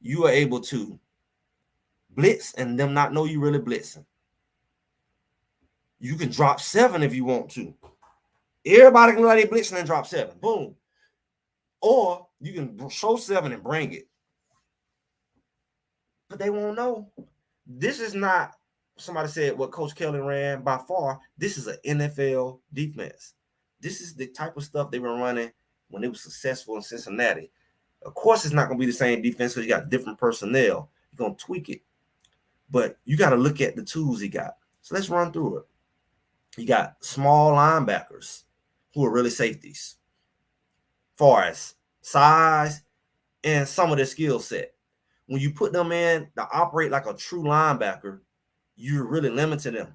Speaker 1: you are able to blitz and them not know you really blitzing, you can drop 7 if you want to. Everybody can know they blitzing and drop 7. Boom. Or you can show 7 and bring it. But they won't know. This is not, somebody said what Coach Kelly ran by far. This is an NFL defense. This is the type of stuff they were running when they were successful in Cincinnati. Of course, it's not going to be the same defense because you got different personnel. You're going to tweak it. But you got to look at the tools he got. So let's run through it. You got small linebackers who are really safeties, far as size and some of their skill set. When you put them in to operate like a true linebacker, you're really limiting them.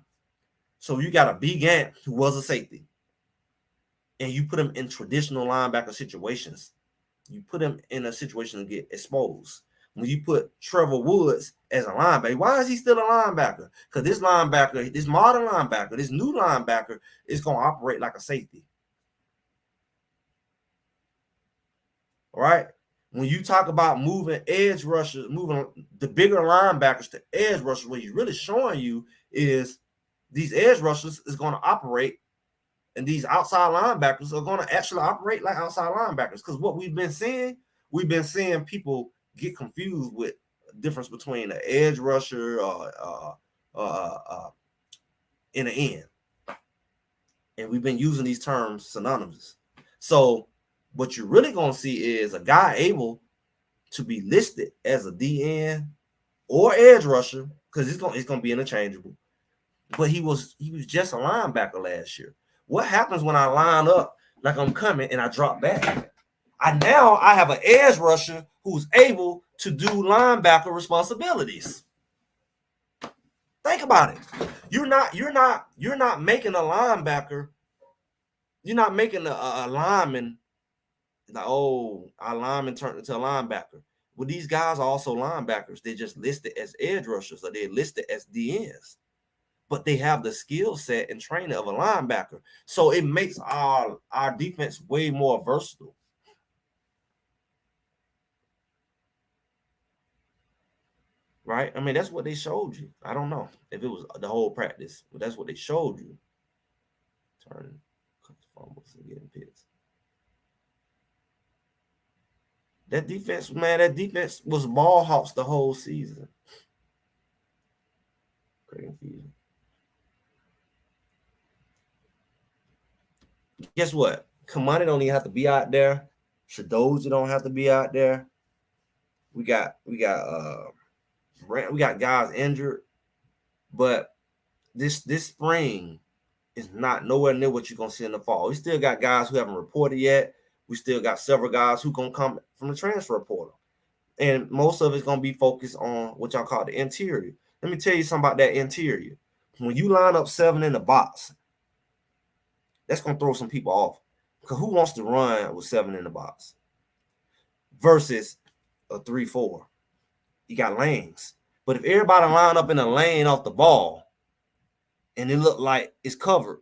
Speaker 1: So you got a big ant who was a safety, and you put him in traditional linebacker situations. You put him in a situation to get exposed. When you put Trevor Woods as a linebacker, why is he still a linebacker? Because this linebacker, this modern linebacker, this new linebacker is going to operate like a safety. All right? When you talk about moving edge rushers, moving the bigger linebackers to edge rushers, what he's really showing you is these edge rushers is going to operate, and these outside linebackers are going to actually operate like outside linebackers. Because what we've been seeing people get confused with the difference between an edge rusher and an end. And we've been using these terms synonymous. So what you're really going to see is a guy able to be listed as a DN or edge rusher, because it's going to be interchangeable. but he was just a linebacker last year. What happens when I line up like I'm coming and I drop back? I have an edge rusher who's able to do linebacker responsibilities. Think about it. You're not making a linebacker. You're not making a lineman like, oh, our lineman turned into a linebacker. Well, these guys are also linebackers. They're just listed as edge rushers, or they're listed as DNs, but they have the skill set and training of a linebacker. So it makes our defense way more versatile. Right? I mean, that's what they showed you. I don't know if it was the whole practice, but that's what they showed you. Turning fumbles and getting picks. That defense, man, that defense was ball hawks the whole season. Great confusion. Guess what? Kamani don't even have to be out there. Shadoja don't have to be out there. We got guys injured, but this spring is not nowhere near what you're gonna see in the fall. We still got guys who haven't reported yet. We still got several guys who gonna come from the transfer portal, and most of it's gonna be focused on what y'all call the interior. Let me tell you something about that interior. When you line up 7 in the box, that's gonna throw some people off. Because who wants to run with 7 in the box versus a 3-4? You got lanes. But if everybody line up in a lane off the ball and it look like it's covered,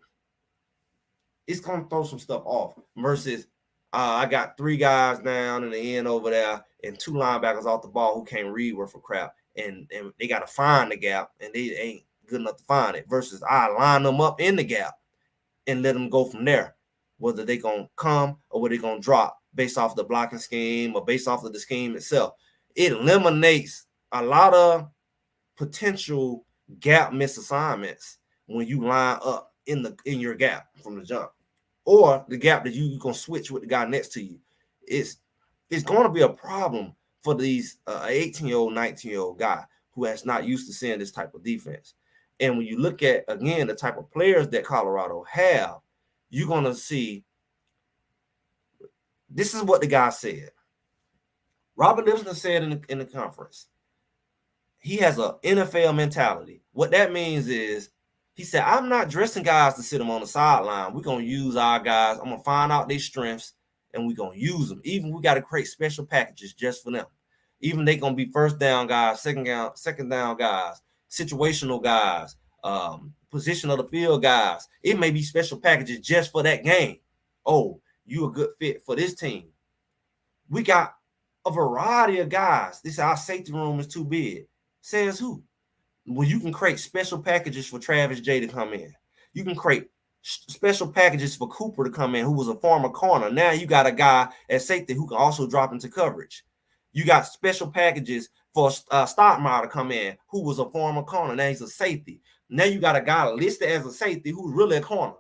Speaker 1: it's gonna throw some stuff off. Versus I got 3 guys down in the end over there and 2 linebackers off the ball who can't read worth of crap, and they gotta find the gap and they ain't good enough to find it. Versus I line them up in the gap and let them go from there, whether they gonna come or whether they gonna drop based off the blocking scheme or based off of the scheme itself. It eliminates a lot of potential gap misassignments when you line up in your gap from the jump, or the gap that you gonna switch with the guy next to you. It's going to be a problem for these 18-year-old, 19-year-old guy who has not used to seeing this type of defense. And when you look at, again, the type of players that Colorado have, you're going to see, this is what the guy said. Robert Livingston said in the conference, he has an NFL mentality. What that means is, he said, I'm not dressing guys to sit them on the sideline. We're going to use our guys. I'm going to find out their strengths, and we're going to use them. Even we got to create special packages just for them. Even they going to be first down guys, second down guys, situational guys, position of the field guys. It may be special packages just for that game. Oh, you a good fit for this team. We got a variety of guys. This our safety room is too big. Says who? Well, you can create special packages for Travis J to come in. You can create special packages for Cooper to come in, who was a former corner. Now you got a guy at safety who can also drop into coverage. You got special packages for Stoudemire to come in, who was a former corner. Now he's a safety. Now you got a guy listed as a safety who's really a corner.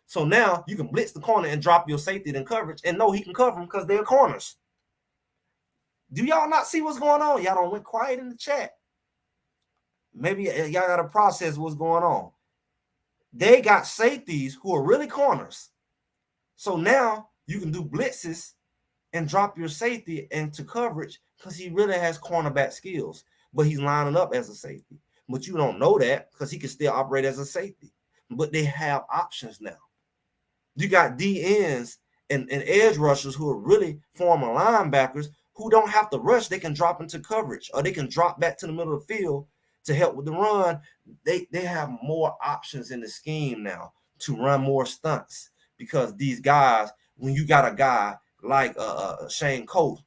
Speaker 1: So now you can blitz the corner and drop your safety in coverage and know he can cover them because they're corners. Do y'all not see what's going on? Y'all don't went quiet in the chat. Maybe y'all got to process what's going on. They got safeties who are really corners. So now you can do blitzes and drop your safety into coverage because he really has cornerback skills, but he's lining up as a safety. But you don't know that because he can still operate as a safety. But they have options now. You got DNs and edge rushers who are really former linebackers who don't have to rush. They can drop into coverage or they can drop back to the middle of the field to help with the run. They have more options in the scheme now to run more stunts because these guys, when you got a guy like Shane Colt,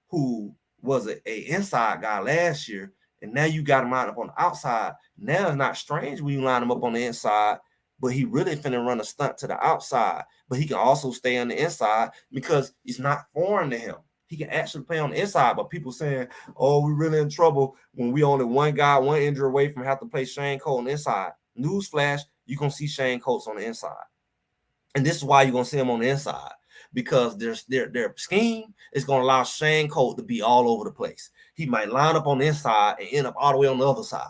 Speaker 1: who was a inside guy last year, and now you got him lined up on the outside. Now it's not strange when you line him up on the inside, but he really finna run a stunt to the outside. But he can also stay on the inside because it's not foreign to him. He can actually play on the inside, but people saying, oh, we're really in trouble when we only one injury away from having to play Shane Colt on the inside. Newsflash, you're going to see Shane Colt on the inside. And this is why you're going to see him on the inside, because their scheme is going to allow Shane Colt to be all over the place. He might line up on the inside and end up all the way on the other side.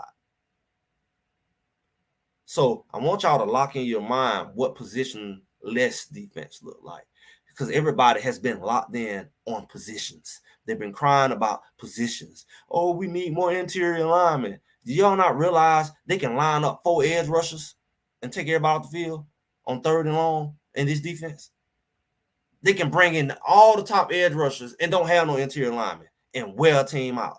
Speaker 1: So I want y'all to lock in your mind what positionless defense look like, because everybody has been locked in on positions. They've been crying about positions. Oh, we need more interior linemen. Do y'all not realize they can line up 4 edge rushers and take everybody off the field on 3rd and long in this defense? They can bring in all the top edge rushers and don't have no interior linemen and wear a team out.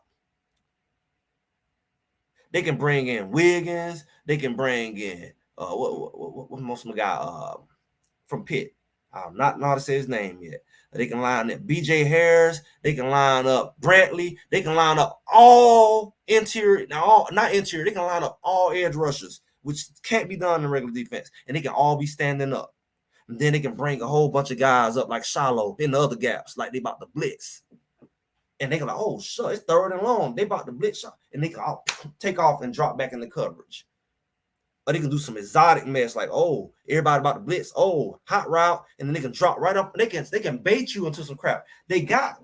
Speaker 1: They can bring in Wiggins. They can bring in what most of them got from Pitt. I'm not know how to say his name yet. They can line up BJ Harris. They can line up Brantley. They can line up all interior, all not interior. They can line up all edge rushers, which can't be done in regular defense, and they can all be standing up. And then they can bring a whole bunch of guys up like Shallow in the other gaps, like they about to blitz. And they can like, oh, shit, it's 3rd and long. They about to blitz shot. And they can all take off and drop back in the coverage. Or they can do some exotic mess like, oh, everybody about to blitz. Oh, hot route. And then they can drop right up. They can bait you into some crap. They got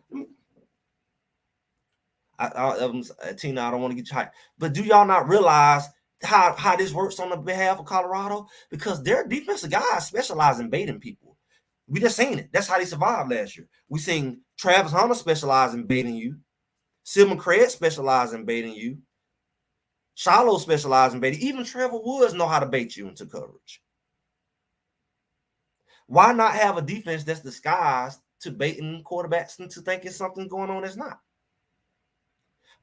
Speaker 1: Tina, I don't want to get you hyped. But do y'all not realize how this works on the behalf of Colorado? Because their defensive guys specialize in baiting people. We just seen it. That's how they survived last year. We seen Travis Hunter specialize in baiting you. Silman Craig specialize in baiting you. Shallow specialize in baiting. Even Trevor Woods know how to bait you into coverage. Why not have a defense that's disguised to baiting quarterbacks into thinking something's going on that's not?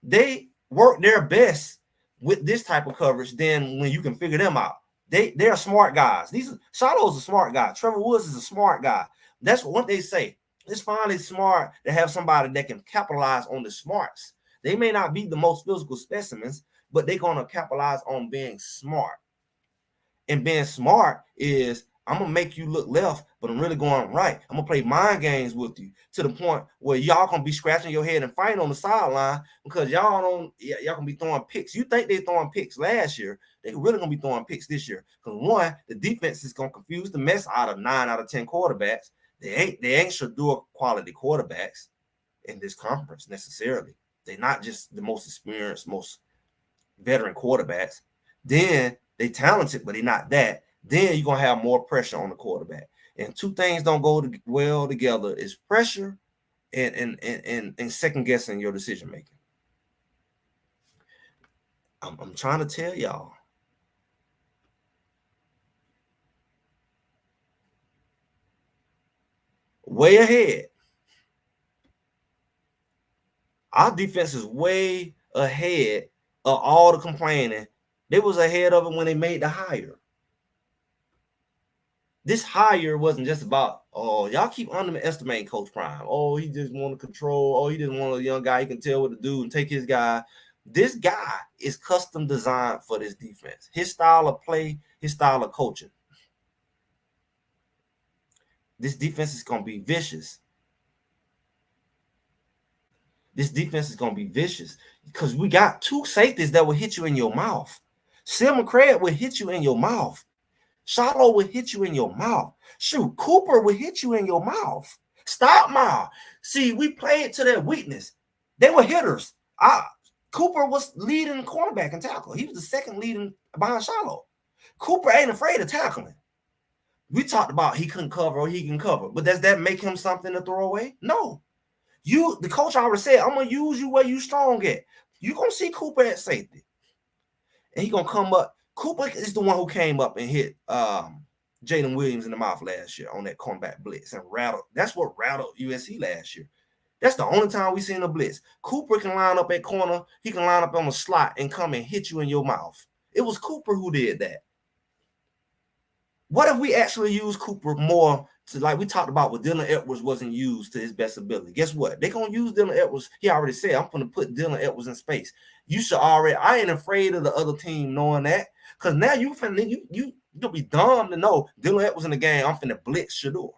Speaker 1: They work their best with this type of coverage than when you can figure them out. They're smart guys. Shallow's a smart guy. Trevor Woods is a smart guy. That's what they say. It's finally smart to have somebody that can capitalize on the smarts. They may not be the most physical specimens, but they're going to capitalize on being smart. And being smart is, I'm going to make you look left, but I'm really going right. I'm going to play mind games with you to the point where y'all going to be scratching your head and fighting on the sideline because y'all going to be throwing picks. You think they're throwing picks last year. They're really going to be throwing picks this year. Because one, the defense is going to confuse the mess out of 9 out of 10 quarterbacks. They ain't Shador quality quarterbacks in this conference necessarily. They're not just the most experienced, most veteran quarterbacks. Then they talented, but they're not that. Then you're going to have more pressure on the quarterback. And two things don't go well together is pressure and second guessing your decision making. I'm trying to tell y'all. Way ahead. Our defense is way ahead of all the complaining. They was ahead of it when they made the hire. This hire wasn't just about, oh, y'all keep underestimating Coach Prime. Oh, he just want to control. Oh, he just want a young guy he can tell what to do and take his guy. This guy is custom designed for this defense. His style of play, his style of coaching. This defense is going to be vicious. This defense is going to be vicious because we got 2 safeties that will hit you in your mouth. Silman Craig will hit you in your mouth. Shallow will hit you in your mouth. Shoot, Cooper will hit you in your mouth. Stop mouth. See, we played to their weakness. They were hitters. Cooper was leading cornerback and tackle. He was the second leading behind Shallow. Cooper ain't afraid of tackling. We talked about he couldn't cover or he can cover, but does that make him something to throw away? No. The coach already said, I'm going to use you where you strong at. You're going to see Cooper at safety. And he's going to come up. Cooper is the one who came up and hit Jalen Williams in the mouth last year on that cornerback blitz and rattled. That's what rattled USC last year. That's the only time we seen a blitz. Cooper can line up at corner. He can line up on the slot and come and hit you in your mouth. It was Cooper who did that. What if we actually use Cooper more to, like we talked about with Dylan Edwards wasn't used to his best ability? Guess what? They're going to use Dylan Edwards. He already said, I'm going to put Dylan Edwards in space. You should already, I ain't afraid of the other team knowing that. Because now you'll be dumb to know Dylan Edwards in the game, I'm finna blitz Shador.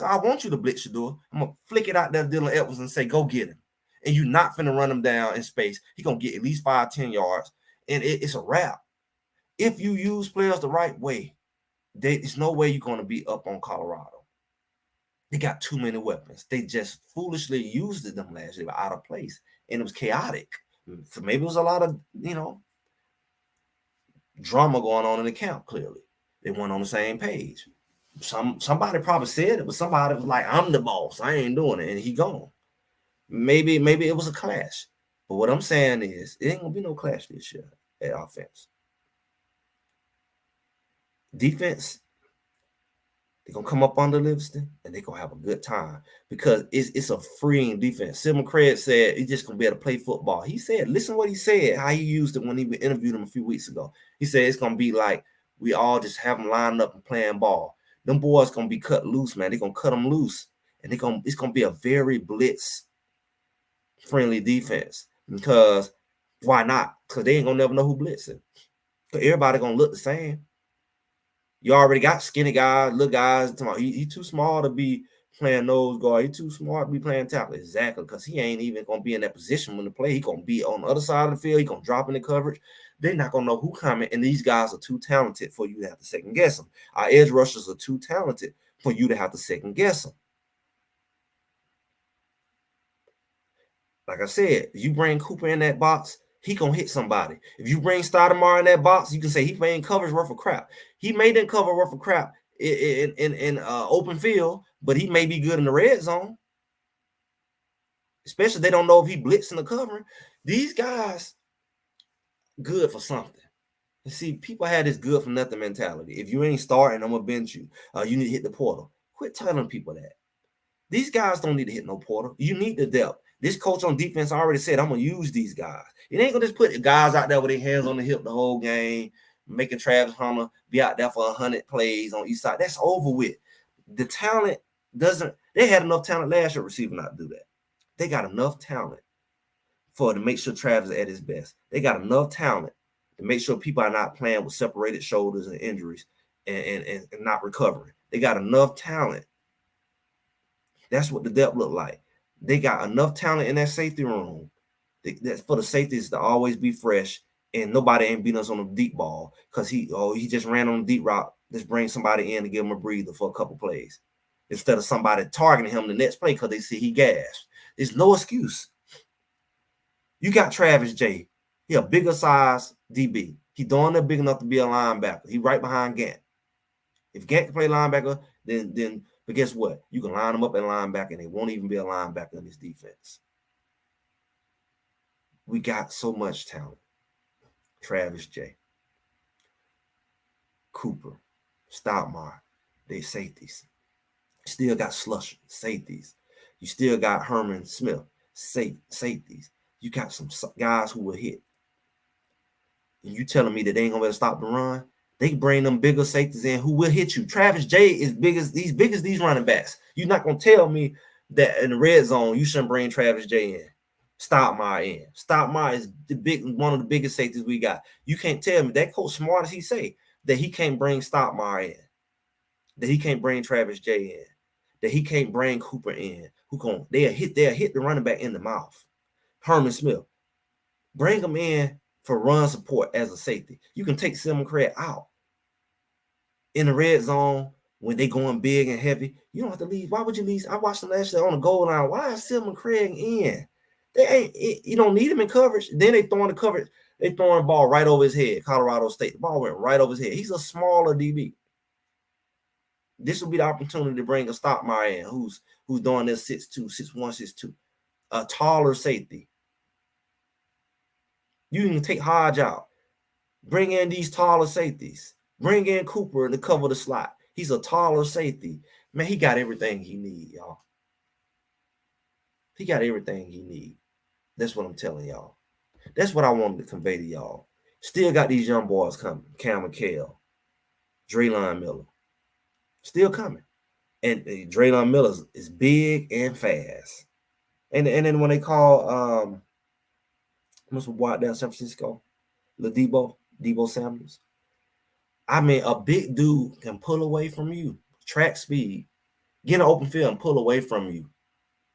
Speaker 1: I want you to blitz Shador. I'm going to flick it out there to Dylan Edwards and say, go get him. And you're not finna run him down in space. He's going to get at least 5-10 yards. And it's a wrap. If you use players the right way, there's no way you're going to be up on Colorado. They got too many weapons. They just foolishly used them last year out of place. And it was chaotic. So maybe it was a lot of, drama going on in the camp. Clearly, they weren't on the same page. Somebody probably said it, but somebody was like, "I'm the boss. I ain't doing it," and he gone. Maybe it was a clash. But what I'm saying is, it ain't gonna be no clash this year at offense. Defense, they're gonna come up under Livingston and they're gonna have a good time because it's a freeing defense. Silver Craig said he's just gonna be able to play football. He said, listen what he said, how he used it when he interviewed him a few weeks ago. He said it's gonna be like we all just have them lined up and playing ball. Them boys gonna be cut loose, man. They're gonna cut them loose, and it's gonna be a very blitz friendly defense. Because why not? Because they ain't gonna never know who blitzing. Because everybody gonna look the same. You already got skinny guys, little guys. He too small to be playing nose guard. He too smart to be playing tackle. Exactly, because he ain't even gonna be in that position when to play. He gonna be on the other side of the field. He gonna drop in the coverage. They're not gonna know who coming. And these guys are too talented for you to have to second guess them. Our edge rushers are too talented for you to have to second guess them. Like I said, you bring Cooper in that box, he gonna hit somebody. If you bring Stoudemire in that box, you can say he ain't coverage worth of crap. He may didn't cover worth of crap in open field, but he may be good in the red zone. Especially they don't know if he blitzing or covering. These guys good for something. You see, people had this good for nothing mentality. If you ain't starting, I'm gonna bench you. You need to hit the portal. Quit telling people that. These guys don't need to hit no portal. You need the depth. This coach on defense already said, I'm going to use these guys. It ain't going to just put the guys out there with their hands on the hip the whole game, making Travis Hunter be out there for 100 plays on each side. That's over with. The talent doesn't – they had enough talent last year receiver not to do that. They got enough talent to make sure Travis is at his best. They got enough talent to make sure people are not playing with separated shoulders and injuries and not recovering. They got enough talent. That's what the depth look like. They got enough talent in that safety room that's for the safeties to always be fresh, and nobody ain't beating us on a deep ball because he just ran on a deep route. Let's bring somebody in to give him a breather for a couple plays instead of somebody targeting him the next play because they see he gasped. There's no excuse. You got Travis J. He a bigger size DB. He darn near big enough to be a linebacker. He right behind Gant. If Gant can play linebacker, then but guess what? You can line them up at linebacker, and they won't even be a linebacker in this defense. We got so much talent. Travis J. Cooper, Stoudemire, they safeties. Still got Slusher, safeties. You still got Herman Smith, safeties. You got some guys who will hit. And you telling me that they ain't gonna be able to stop the run? They bring them bigger safeties in who will hit you. Travis J is big as these running backs. You're not gonna tell me that in the red zone you shouldn't bring Travis J in. Stoudemire in. Stoudemire is one of the biggest safeties we got. You can't tell me that coach smart as he say that he can't bring Stoudemire in, that he can't bring Travis J in, that he can't bring Cooper in. They'll hit the running back in the mouth. Herman Smith, bring him in for run support as a safety. You can take Silver Craig out in the red zone when they going big and heavy. You don't have to leave. Why would you leave? I watched them last year on the goal line. Why is Silver Craig in? They ain't. You don't need him in coverage. Then they throwing the coverage. They throwing the ball right over his head. Colorado State. The ball went right over his head. He's a smaller DB. This will be the opportunity to bring a Stoudemire in, who's doing this 6'2", 6'1", 6'2", a taller safety. You can take Hodge out. Bring in these taller safeties. Bring in Cooper to cover the slot. He's a taller safety. Man, he got everything he need, y'all. He got everything he need. That's what I'm telling y'all. That's what I wanted to convey to y'all. Still got these young boys coming. Cam McHale, Draylon Miller. Still coming. And Draylon Miller is big and fast. And then when they call what's the boy out there in San Francisco? Debo Samuels. I mean, a big dude can pull away from you. Track speed. Get in an open field and pull away from you.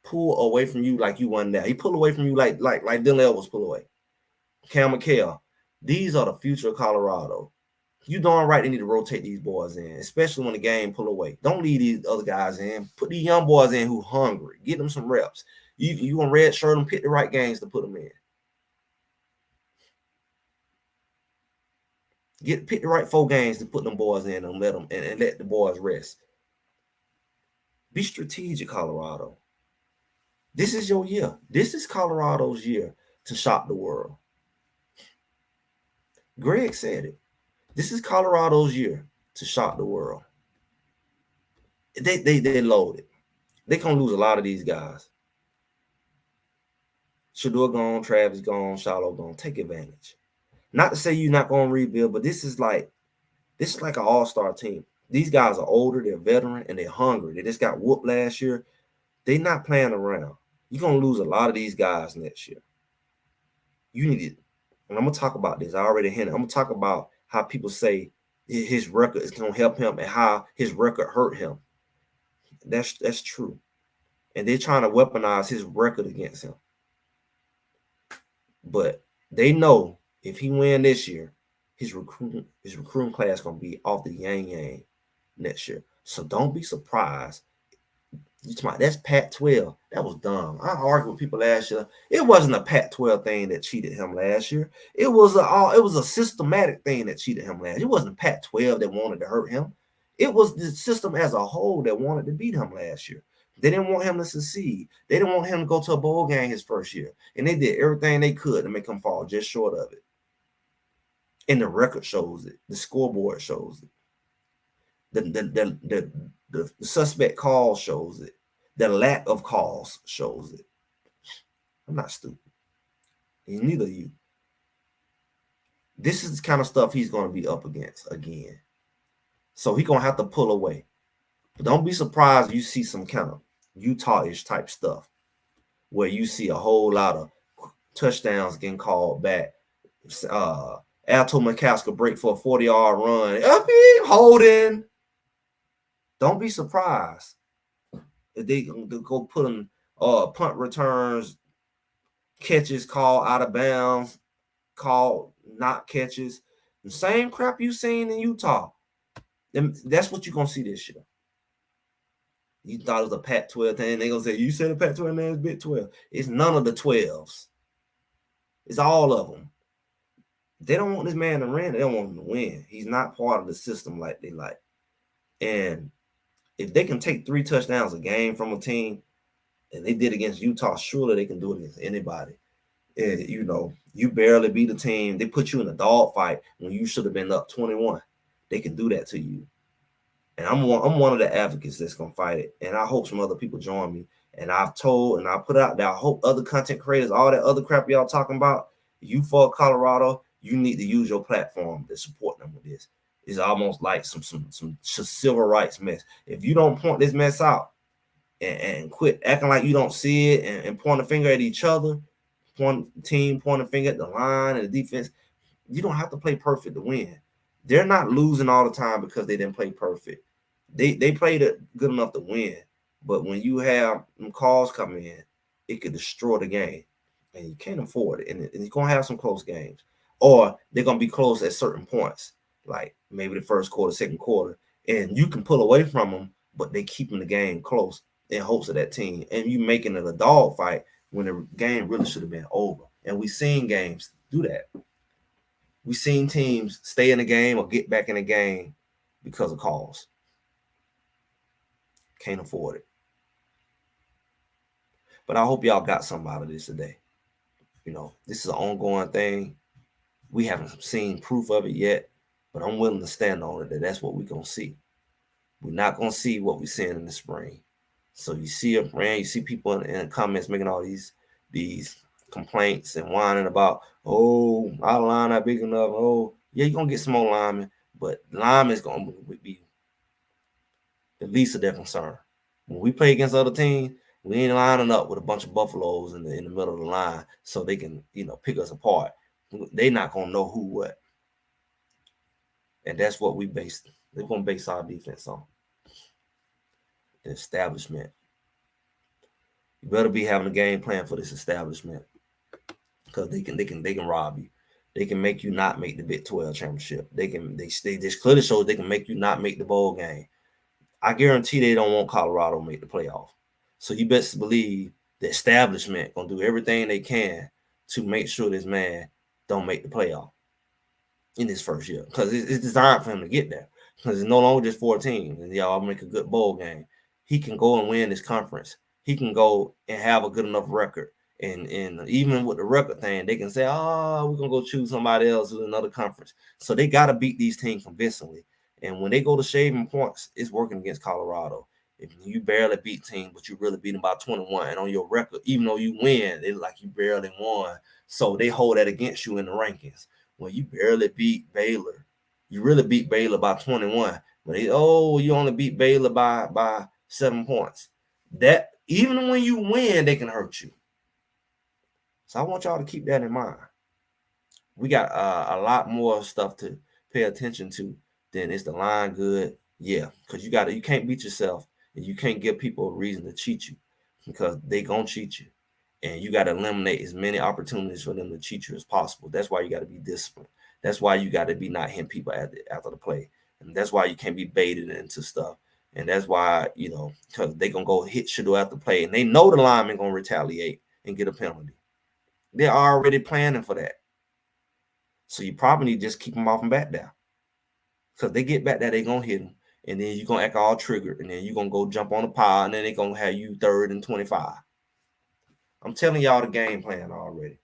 Speaker 1: Pull away from you like you won that. He pull away from you like Dylan Elvis pull away. Cam McHale. These are the future of Colorado. You darn right they need to rotate these boys in, especially when the game pull away. Don't leave these other guys in. Put these young boys in who hungry. Get them some reps. You want red shirt them, pick the right games to put them in. Pick the right 4 games to put them boys in and let them and let the boys rest. Be strategic, Colorado. This is your year. This is Colorado's year to shock the world. Greg said it. This is Colorado's year to shock the world. They loaded. They gonna lose a lot of these guys. Shador gone, Travis gone, Shiloh gone. Take advantage. Not to say you're not gonna rebuild, but this is like an all-star team. These guys are older, they're veteran, and they're hungry. They just got whooped last year. They're not playing around. You're gonna lose a lot of these guys next year. You need it. And I'm gonna talk about this. I already hinted. I'm gonna talk about how people say his record is gonna help him and how his record hurt him. That's true. And they're trying to weaponize his record against him. But they know if he win this year, his recruiting class gonna be off the yang next year. So don't be surprised. That's Pac-12. That was dumb. I argued with people last year. It wasn't a Pac-12 thing that cheated him last year. It was a systematic thing that cheated him last year. It wasn't Pac-12 that wanted to hurt him. It was the system as a whole that wanted to beat him last year. They didn't want him to succeed. They didn't want him to go to a bowl game his first year. And they did everything they could to make him fall just short of it. And the record shows it. The scoreboard shows it. The suspect call shows it. The lack of calls shows it. I'm not stupid. And neither are you. This is the kind of stuff he's going to be up against again. So he's going to have to pull away. But don't be surprised if you see some kind of Utah-ish type stuff where you see a whole lot of touchdowns getting called back. Alto McCaskill break for a 40-yard run. Up here, holding. Don't be surprised if they go put them punt returns, catches called out of bounds, called not catches. The same crap you seen in Utah. That's what you're going to see this year. You thought it was a Pac-12 thing. They're going to say, you said a Pac-12 man is Big 12. It's none of the 12s. It's all of them. They don't want this man to win. They don't want him to win. He's not part of the system like they like. And if they can take 3 touchdowns a game from a team, and they did against Utah, surely they can do it against anybody. And, you barely beat a team. They put you in a dogfight when you should have been up 21. They can do that to you. And I'm one of the advocates that's going to fight it. And I hope some other people join me. And I've told and I put out there, I hope other content creators, all that other crap y'all talking about, you for Colorado, you need to use your platform to support them with this. It's almost like some civil rights mess. If you don't point this mess out and quit acting like you don't see it and point a finger at each other, point a finger at the line and the defense, you don't have to play perfect to win. They're not losing all the time because they didn't play perfect. They played it good enough to win. But when you have them calls come in, it could destroy the game. And you can't afford it. And you're going to have some close games. Or they're going to be close at certain points, like maybe the first quarter, second quarter. And you can pull away from them, but they keeping the game close in hopes of that team. And you making it a dog fight when the game really should have been over. And we've seen games do that. We've seen teams stay in the game or get back in the game because of calls. Can't afford it. But I hope y'all got something out of this today. This is an ongoing thing. We haven't seen proof of it yet, but I'm willing to stand on it that that's what we're going to see. We're not going to see what we're seeing in the spring. So you see you see people in the comments making all these complaints and whining about, oh, our line not big enough. Oh, yeah, you're going to get some more linemen, but linemen is going to be the least of their concern. When we play against other teams, we ain't lining up with a bunch of buffaloes in the middle of the line so they can, pick us apart. They're not going to know who what. And that's what we're going to base our defense on. The establishment. You better be having a game plan for this establishment because they can rob you. They can make you not make the Big 12 championship. They just clearly shows they can make you not make the bowl game. I guarantee they don't want Colorado to make the playoff. So you best believe the establishment gonna do everything they can to make sure this man don't make the playoff. in his first year because it's designed for him to get there. Because it's no longer just 14 and y'all make a good bowl game. He can go and win this conference. He can go and have a good enough record. And even with the record thing, they can say, oh, we're gonna go choose somebody else in another conference. So they got to beat these teams convincingly. And when they go to shaving points, it's working against Colorado. If you barely beat teams, but you really beat them by 21, and on your record, even though you win, they like you barely won. So they hold that against you in the rankings. When you barely beat Baylor, you really beat Baylor by 21. But you only beat Baylor by 7 points. That even when you win, they can hurt you. So I want y'all to keep that in mind. We got a lot more stuff to pay attention to than is the line good? Yeah, because you can't beat yourself and you can't give people a reason to cheat you because they gonna cheat you. And you got to eliminate as many opportunities for them to cheat you as possible. That's why you got to be disciplined. That's why you got to be not hitting people after the play. And that's why you can't be baited into stuff. And that's why, because they going to go hit Shador after play. And they know the lineman going to retaliate and get a penalty. They're already planning for that. So you probably need to just keep them off and back down. Because they get back there, they're going to hit them. And then you're going to act all triggered. And then you're going to go jump on the pile. And then they're going to have you 3rd and 25. I'm telling y'all the game plan already.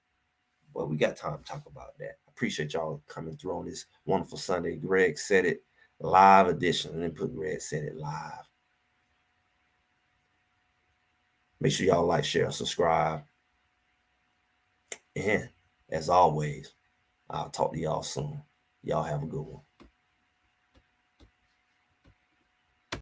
Speaker 1: But we got time to talk about that. I appreciate y'all coming through on this wonderful Sunday. Greg Said It live edition. And then put Greg Said It live. Make sure y'all like, share, subscribe. And as always, I'll talk to y'all soon. Y'all have a good one.